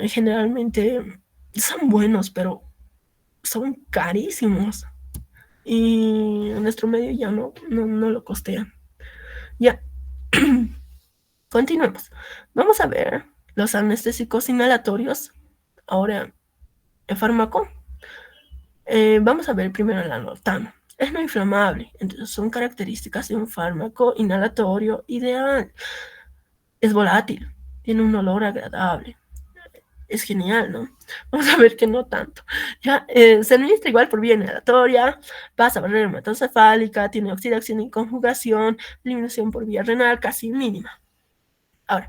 generalmente son buenos, pero son carísimos. Y en nuestro medio ya no lo costean. Ya. Continuemos. Vamos a ver los anestésicos inhalatorios. Ahora, el fármaco. Vamos a ver primero el alortano. Es no inflamable, entonces son características de un fármaco inhalatorio ideal. Es volátil, tiene un olor agradable. Es genial, ¿no? Vamos a ver que no tanto. Ya, se administra igual por vía inhalatoria, pasa barrera hematocefálica, tiene oxidación y conjugación, eliminación por vía renal casi mínima. Ahora,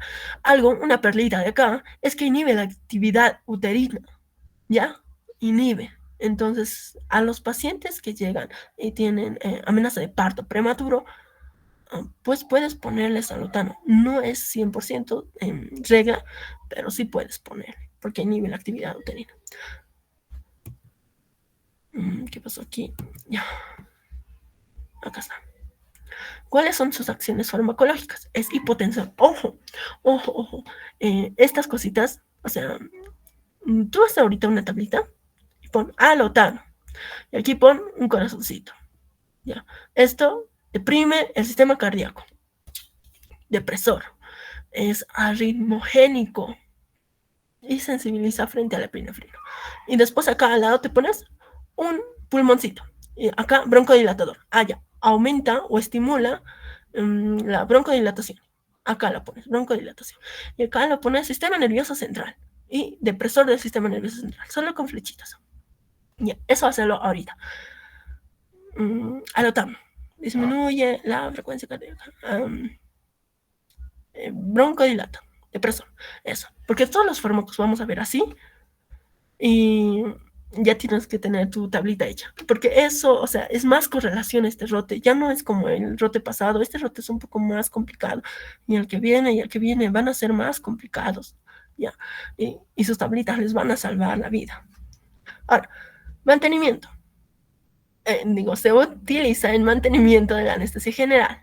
una perlita de acá, es que inhibe la actividad uterina, ¿ya? Inhibe. Entonces, a los pacientes que llegan y tienen amenaza de parto prematuro, pues puedes ponerles alotano. No es 100% en regla, pero sí puedes ponerle, porque inhibe la actividad uterina. ¿Qué pasó aquí? Ya. Acá está. ¿Cuáles son sus acciones farmacológicas? Es hipotensión. Ojo, ojo, ojo. Estas cositas, o sea, tú vas ahorita una tablita y pon alotano. Y aquí pon un corazoncito. ¿Ya? Esto deprime el sistema cardíaco. Depresor. Es arritmogénico y sensibiliza frente a la epinefrina. Y después acá al lado te pones un pulmoncito. Y acá broncodilatador. Ya. Aumenta o estimula la broncodilatación. Acá la pones, broncodilatación. Y acá lo pones sistema nervioso central y depresor del sistema nervioso central. Solo con flechitas. Ya, eso hacerlo ahorita. Alotam. Disminuye la frecuencia cardíaca. Broncodilata. Depresor. Eso. Porque todos los fármacos vamos a ver así. Y ya tienes que tener tu tablita hecha. Porque eso, o sea, es más correlación este rote. Ya no es como el rote pasado. Este rote es un poco más complicado. Y el que viene van a ser más complicados. ¿Ya? Y sus tablitas les van a salvar la vida. Ahora, mantenimiento. Se utiliza en mantenimiento de la anestesia general.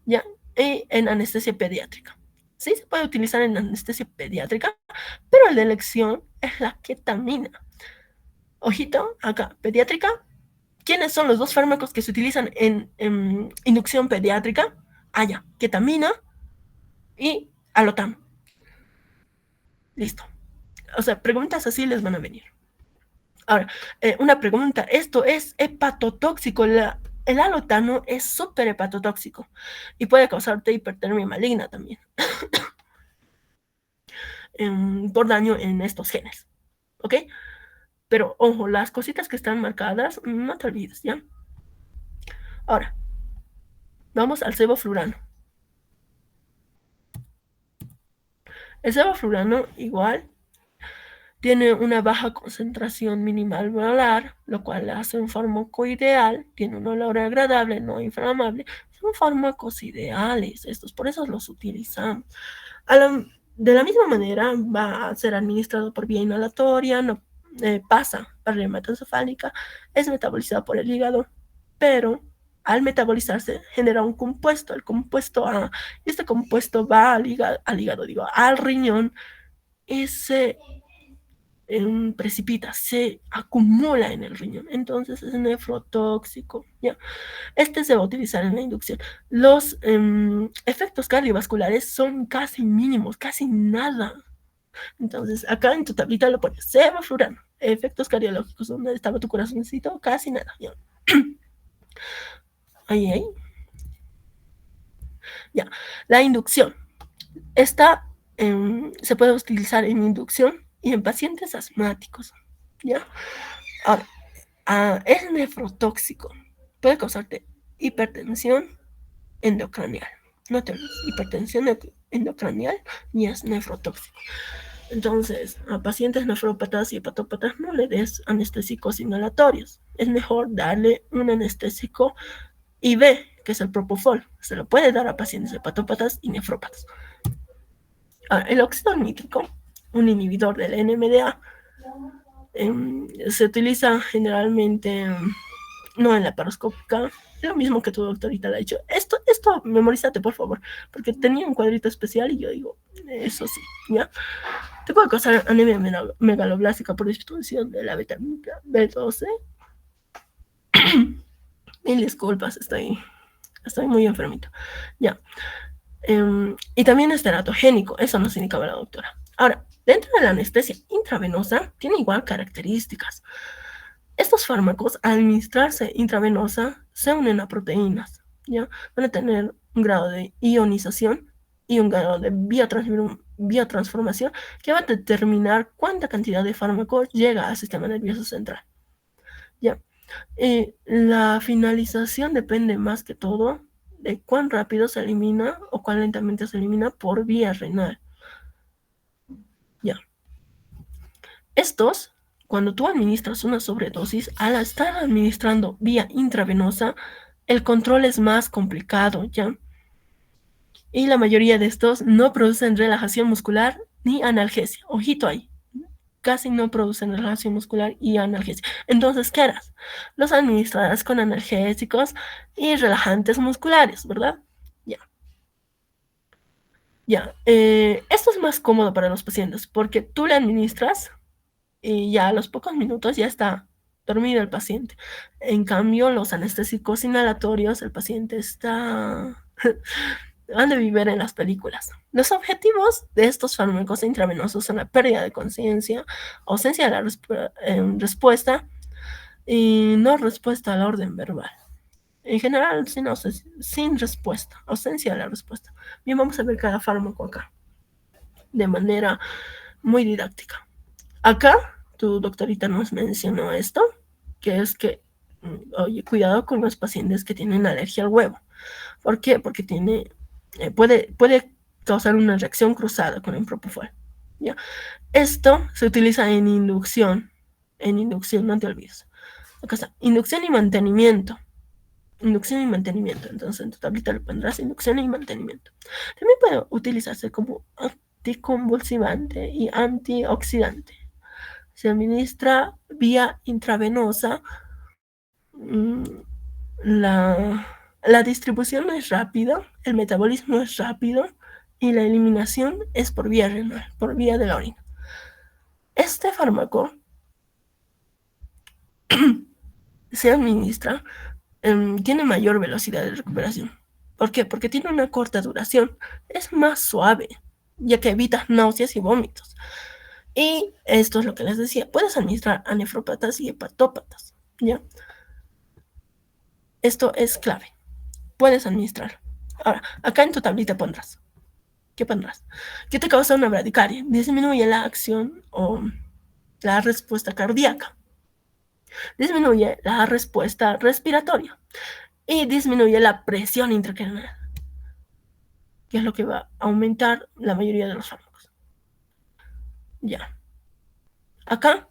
¿Ya? Y en anestesia pediátrica. Sí se puede utilizar en anestesia pediátrica, pero la elección es la ketamina. Ojito, acá, pediátrica. ¿Quiénes son los dos fármacos que se utilizan en inducción pediátrica? Ya, ketamina y alotam. Listo. O sea, preguntas así les van a venir. Ahora, una pregunta. ¿Esto es hepatotóxico? El alotano es súper hepatotóxico y puede causarte hipertermia maligna también por daño en estos genes. ¿Ok? Pero ojo, las cositas que están marcadas, no te olvides, ¿ya? Ahora, vamos al sevoflurano. El sevoflurano igual tiene una baja concentración minimal molar, lo cual hace un fármaco ideal, tiene un olor agradable, no inflamable. Son fármacos ideales estos, por eso los utilizamos. De la misma manera va a ser administrado por vía inhalatoria, no pasa para la hematoencefálica, es metabolizado por el hígado, pero al metabolizarse genera un compuesto, el compuesto A, y este compuesto va al riñón y se precipita, se acumula en el riñón, entonces es nefrotóxico, ¿ya? Este se va a utilizar en la inducción. Los efectos cardiovasculares son casi mínimos, casi nada. Entonces, acá en tu tablita lo pones sevoflurano. Efectos cardiológicos, ¿dónde estaba tu corazoncito? Casi nada, ¿ya? Ahí. Ya. La inducción. Esta se puede utilizar en inducción y en pacientes asmáticos, ¿ya? Ahora, es nefrotóxico. Puede causarte hipertensión endocranial. No te olvides, hipertensión endocranial y es nefrotóxico. Entonces, a pacientes nefrópatas y hepatópatas no le des anestésicos inhalatorios. Es mejor darle un anestésico IV, que es el propofol. Se lo puede dar a pacientes hepatópatas y nefrópatas. Ahora, el óxido nítrico, un inhibidor del NMDA, se utiliza generalmente no en la paroscópica, lo mismo que tu doctorita le ha dicho. Esto memorízate, por favor, porque tenía un cuadrito especial y yo digo, eso sí, ¿ya? Te puede causar anemia megaloblástica por disminución de la vitamina B12. Mil disculpas, estoy muy enfermito. Ya. Y también es teratogénico, eso nos indicaba la doctora. Ahora, dentro de la anestesia intravenosa, tiene igual características. Estos fármacos, al administrarse intravenosa, se unen a proteínas, ¿ya? Van a tener un grado de ionización y un grado de biotransformación que va a determinar cuánta cantidad de fármaco llega al sistema nervioso central, ¿ya? La finalización depende más que todo de cuán rápido se elimina o cuán lentamente se elimina por vía renal, ¿ya? Estos, cuando tú administras una sobredosis, al estar administrando vía intravenosa, el control es más complicado, ¿ya? Y la mayoría de estos no producen relajación muscular ni analgesia. Ojito ahí. casi no producen relajación muscular y analgesia. Entonces, ¿qué harás? Los administrarás con analgésicos y relajantes musculares, ¿verdad? Ya. Ya. Esto es más cómodo para los pacientes porque tú le administras y ya a los pocos minutos ya está dormido el paciente. En cambio, los anestésicos inhalatorios, el paciente está han de vivir en las películas. Los objetivos de estos fármacos intravenosos son la pérdida de conciencia, ausencia de la respuesta y no respuesta a la orden verbal. En general, sin respuesta, ausencia de la respuesta. Bien, vamos a ver cada fármaco acá, de manera muy didáctica. Acá, tu doctorita nos mencionó esto, que es que, oye, cuidado con los pacientes que tienen alergia al huevo. ¿Por qué? Porque puede causar una reacción cruzada con el propofol. ¿Ya? Esto se utiliza en inducción. En inducción, no te olvides. Acá está, inducción y mantenimiento. Inducción y mantenimiento. Entonces, en tu tablita le pondrás inducción y mantenimiento. También puede utilizarse como anticonvulsivante y antioxidante. Se administra vía intravenosa. La distribución es rápida, el metabolismo es rápido y la eliminación es por vía renal, por vía de la orina. Este fármaco se administra, tiene mayor velocidad de recuperación. ¿Por qué? Porque tiene una corta duración, es más suave, ya que evita náuseas y vómitos. Y esto es lo que les decía, puedes administrar a nefrópatas y hepatópatas, ¿ya? Esto es clave, puedes administrar. Ahora, acá en tu tablita pondrás, ¿qué pondrás? ¿Qué te causa una bradicardia? Disminuye la acción o la respuesta cardíaca, disminuye la respuesta respiratoria y disminuye la presión intracraneal, que es lo que va a aumentar la mayoría de los fármacos. Ya. Acá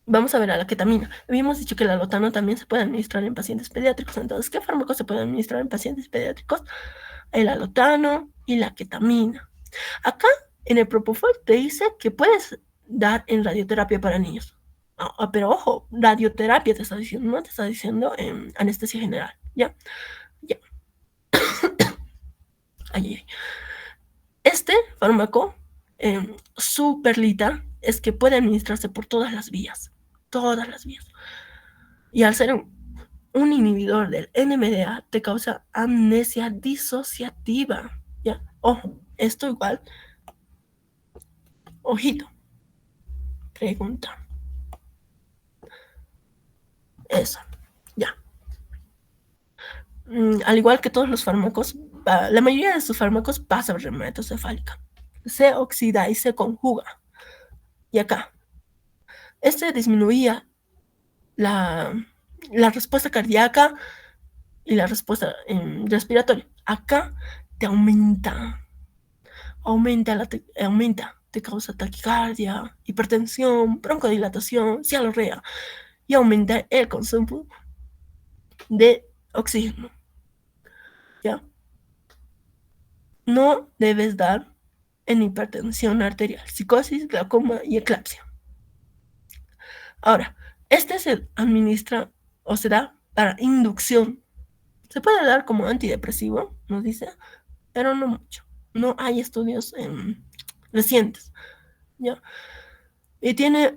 vamos a ver a la ketamina. Habíamos dicho que la lotano también se puede administrar en pacientes pediátricos. Entonces, ¿qué fármacos se pueden administrar en pacientes pediátricos? El alotano y la ketamina. Acá en el propofol te dice que puedes dar en radioterapia para niños. Pero ojo, radioterapia te está diciendo, no te está diciendo anestesia general. ¿Ya? Ya. Ay. Este fármaco, su perlita, es que puede administrarse por todas las vías. Todas las vías. Y al ser un inhibidor del NMDA, te causa amnesia disociativa. ¿Ya? Ojo, esto igual. Ojito. Pregunta. Eso. Ya. Al igual que todos los fármacos, la mayoría de sus fármacos pasa por hematoencefálica. Se oxida y se conjuga. Y acá. Este disminuía la respuesta cardíaca y la respuesta respiratoria. Acá te aumenta, te causa taquicardia, hipertensión, broncodilatación, cialorrea y aumenta el consumo de oxígeno. ¿Ya? No debes dar en hipertensión arterial, psicosis, glaucoma y eclampsia. Ahora, este se administra o se da para inducción. Se puede dar como antidepresivo, nos dice, pero no mucho. No hay estudios recientes. ¿Ya? Y tiene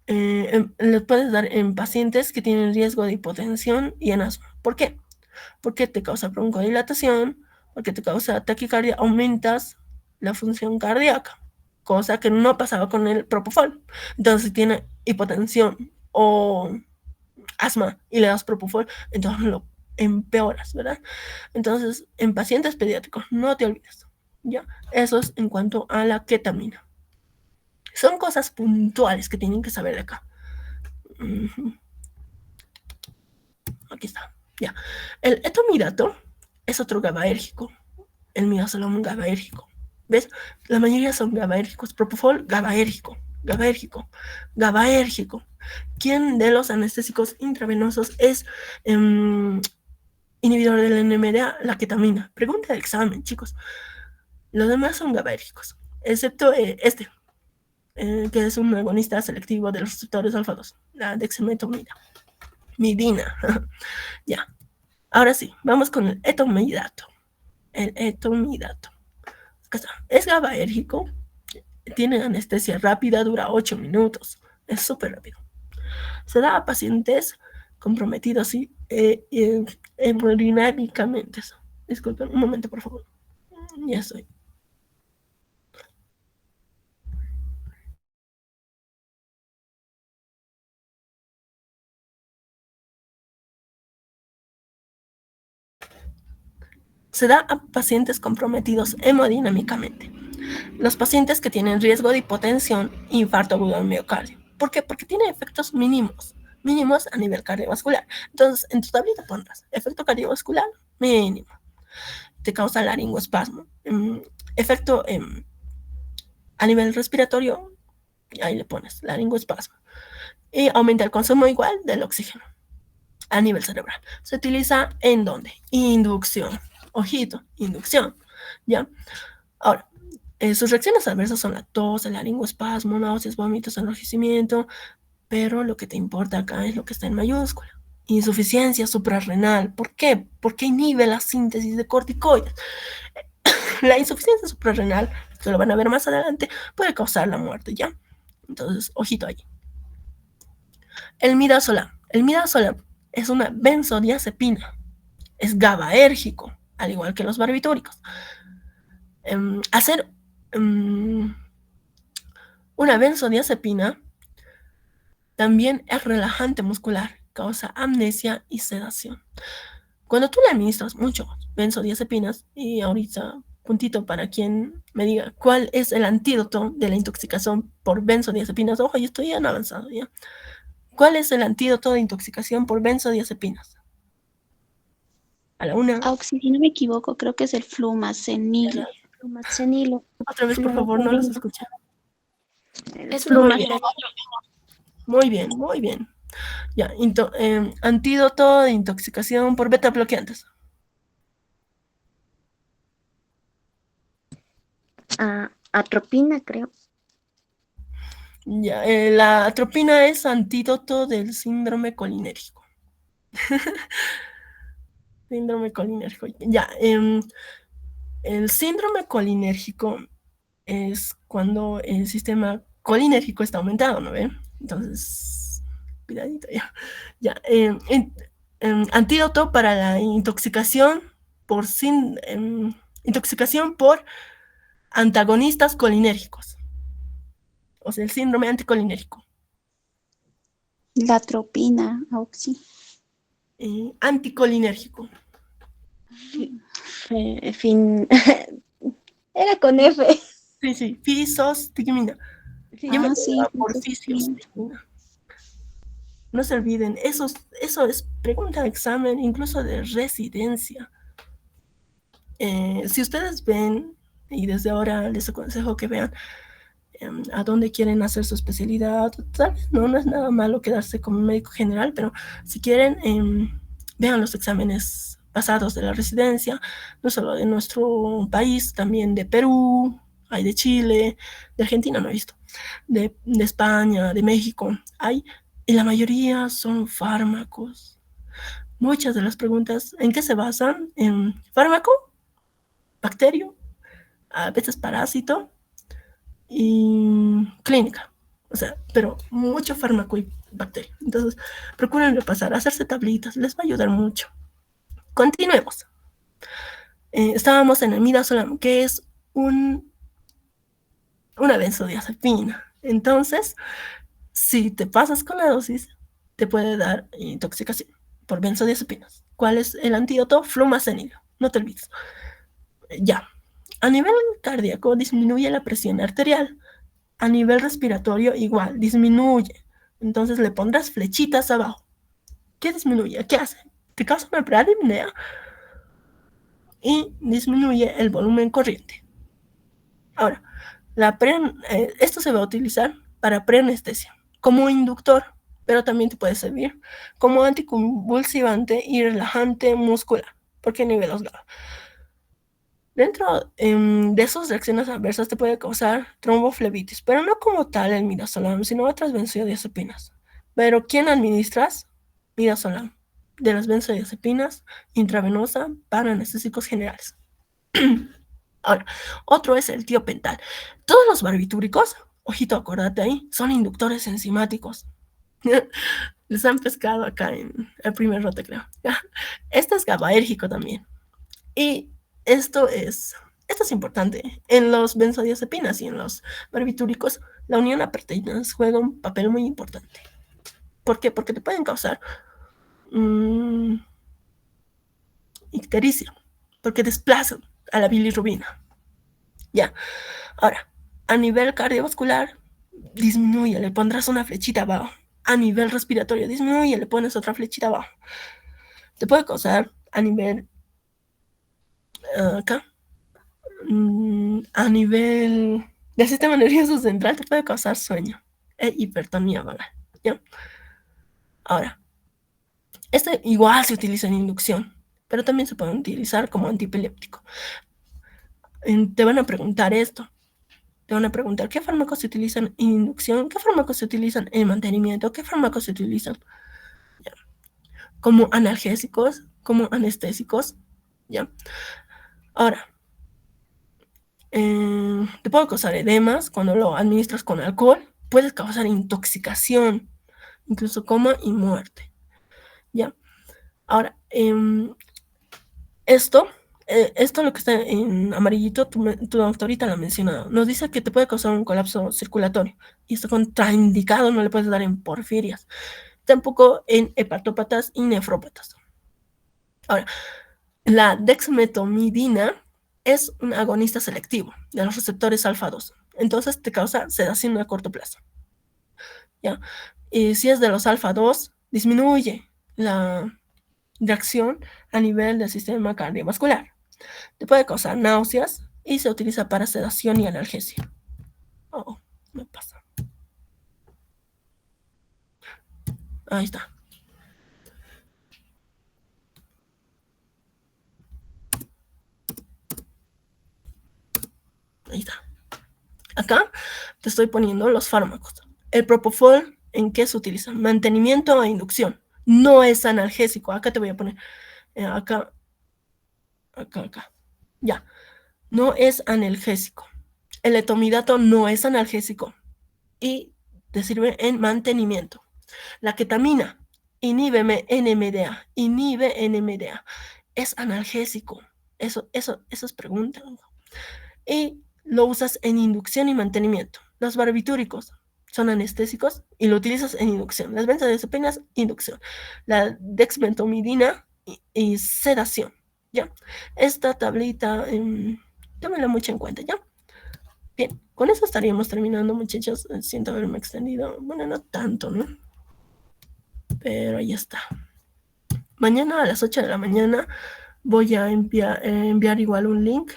le puedes dar en pacientes que tienen riesgo de hipotensión y en asma. ¿Por qué? Porque te causa broncodilatación, porque te causa taquicardia, aumentas la función cardíaca, cosa que no pasaba con el propofol. Entonces, si tiene hipotensión o asma y le das propofol, entonces lo empeoras, ¿verdad? Entonces, en pacientes pediátricos, no te olvides, ¿ya? Eso es en cuanto a la ketamina. Son cosas puntuales que tienen que saber de acá. Aquí está, ya. El etomidato es otro GABAérgico. El midazolam GABAérgico. ¿Ves? La mayoría son GABAérgicos. Propofol, GABAérgico. GABAérgico. GABAérgico. ¿Quién de los anestésicos intravenosos es inhibidor del NMDA? La ketamina. Pregunta de examen, chicos. Los demás son GABAérgicos, excepto este. que es un agonista selectivo de los receptores alfa-2, la dexmedetomidina. Ya. Ahora sí, vamos con el etomidato. El etomidato. Es GABAérgico, tiene anestesia rápida, dura 8 minutos. Es súper rápido. Se da a pacientes comprometidos hemodinámicamente. Disculpen, un momento, por favor. Ya estoy. Se da a pacientes comprometidos hemodinámicamente. Los pacientes que tienen riesgo de hipotensión e infarto agudo del miocardio. ¿Por qué? Porque tiene efectos mínimos a nivel cardiovascular. Entonces, en tu tablita pondrás efecto cardiovascular mínimo. Te causa laringoespasmo. Efecto a nivel respiratorio, ahí le pones laringoespasmo. Y aumenta el consumo igual del oxígeno a nivel cerebral. Se utiliza ¿en dónde? Inducción. Ojito, inducción. ¿Ya? Ahora, sus reacciones adversas son la tos, el laringoespasmo, náuseas, vómitos, enrojecimiento, pero lo que te importa acá es lo que está en mayúscula. Insuficiencia suprarrenal. ¿Por qué? Porque inhibe la síntesis de corticoides. La insuficiencia suprarrenal, que lo van a ver más adelante, puede causar la muerte, ¿ya? Entonces, ojito ahí. El midazolam. El midazolam es una benzodiazepina. Es GABAérgico, al igual que los barbitúricos. Hacer una benzodiazepina también es relajante muscular, causa amnesia y sedación. Cuando tú le administras mucho benzodiazepinas, y ahorita puntito para quien me diga cuál es el antídoto de la intoxicación por benzodiazepinas. Ojo, yo estoy en avanzado ya. ¿Cuál es el antídoto de intoxicación por benzodiazepinas? A la una. Auxi, si no me equivoco, creo que es el flumacenil. Flumacenilo. Otra vez, por favor, no los escuché. Es flumacenil. Muy bien, muy bien. Ya, antídoto de intoxicación por beta bloqueantes. Atropina, creo. Ya, la atropina es antídoto del síndrome colinérgico. Síndrome colinérgico. Ya, el síndrome colinérgico es cuando el sistema colinérgico está aumentado, ¿no ven? Entonces, cuidadito ya. Ya, antídoto para la intoxicación por antagonistas colinérgicos. O sea, el síndrome anticolinérgico. La atropina, Auxi. Anticolinérgico. Era con F. Sí, fisostigmina. Yo me acuerdo por fisostigmina. No se olviden, eso es pregunta de examen, incluso de residencia. Si ustedes ven, y desde ahora les aconsejo que vean a dónde quieren hacer su especialidad, tal vez no es nada malo quedarse como médico general, pero si quieren, vean los exámenes pasados de la residencia, no solo de nuestro país, también de Perú, hay de Chile, de Argentina no he visto, de España, de México, hay, y la mayoría son fármacos. Muchas de las preguntas, ¿en qué se basan? En fármaco, bacterio, a veces parásito y clínica. O sea, pero mucho fármaco y bacteria. Entonces, procuren repasar, hacerse tablitas, les va a ayudar mucho. Continuemos. Estábamos en el midazolam, que es una benzodiazepina. Entonces, si te pasas con la dosis, te puede dar intoxicación por benzodiazepinas. ¿Cuál es el antídoto? Flumacenilo. No te olvides. Ya. A nivel cardíaco disminuye la presión arterial. A nivel respiratorio igual, disminuye. Entonces le pondrás flechitas abajo. ¿Qué disminuye? ¿Qué hace? Te causa una bradipnea y disminuye el volumen corriente. Ahora, esto se va a utilizar para preanestesia, como inductor, pero también te puede servir como anticonvulsivante y relajante muscular, porque niveles GABA. Dentro de esas reacciones adversas te puede causar tromboflebitis, pero no como tal el midazolam, sino otras benzodiazepinas. Pero ¿quién administras? Midazolam, de las benzodiazepinas, intravenosa para anestésicos generales. Ahora, otro es el tiopental. Todos los barbitúricos, ojito, acordate ahí, son inductores enzimáticos. Les han pescado acá en el primer rote, creo. Este es GABAérgico también. Y esto es importante. En los benzodiazepinas y en los barbitúricos, la unión a proteínas juega un papel muy importante. ¿Por qué? Porque te pueden causar ictericia, porque desplazan a la bilirrubina. Ya. Ahora, a nivel cardiovascular, disminuye, le pondrás una flechita abajo. A nivel respiratorio, disminuye, le pones otra flechita abajo. Te puede causar a nivel acá, a nivel del sistema nervioso central, te puede causar sueño e hipertonía vagal, ¿ya? Ahora, este igual se utiliza en inducción, pero también se puede utilizar como antiepiléptico. Te van a preguntar esto. Te van a preguntar qué fármacos se utilizan en inducción, qué fármacos se utilizan en mantenimiento, qué fármacos se utilizan como analgésicos, como anestésicos, ¿ya? Ahora, te puede causar edemas cuando lo administras con alcohol, puedes causar intoxicación, incluso coma y muerte, ¿ya? Ahora, esto lo que está en amarillito, tu doctorita lo ha mencionado, nos dice que te puede causar un colapso circulatorio, y esto contraindicado, no le puedes dar en porfirias, tampoco en hepatópatas y nefrópatas. Ahora, la dexmetomidina es un agonista selectivo de los receptores alfa-2, entonces te causa sedación a corto plazo, ¿ya? Y si es de los alfa-2, disminuye la reacción a nivel del sistema cardiovascular. Te puede causar náuseas y se utiliza para sedación y analgesia. Oh, me pasa. Ahí está. Ahí está. Acá te estoy poniendo los fármacos. El propofol, ¿en qué se utiliza? Mantenimiento e inducción. No es analgésico. Acá te voy a poner. Acá. Ya. No es analgésico. El etomidato no es analgésico y te sirve en mantenimiento. La ketamina inhibe NMDA. Es analgésico. Eso es pregunta. Y lo usas en inducción y mantenimiento. Los barbitúricos son anestésicos y lo utilizas en inducción. Las benzodiazepinas, inducción. La dexmetomidina y sedación, ¿ya? Esta tablita, tómenla mucho en cuenta, ¿ya? Bien, con eso estaríamos terminando, muchachos. Siento haberme extendido. Bueno, no tanto, ¿no? Pero ahí está. Mañana a las 8 de la mañana voy a enviar igual un link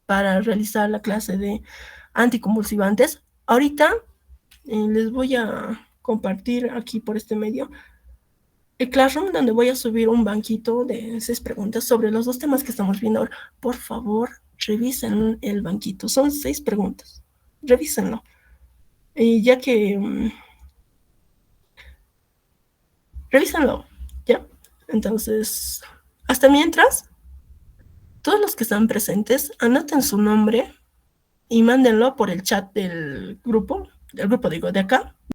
para realizar la clase de anticonvulsivantes. Ahorita les voy a compartir aquí por este medio el Classroom, donde voy a subir un banquito de 6 preguntas sobre los 2 temas que estamos viendo ahora. Por favor, revisen el banquito. Son 6 preguntas. Revísenlo. Ya que... revísenlo, ¿ya? Entonces, hasta mientras, todos los que están presentes, anoten su nombre y mándenlo por el chat del grupo digo, de acá,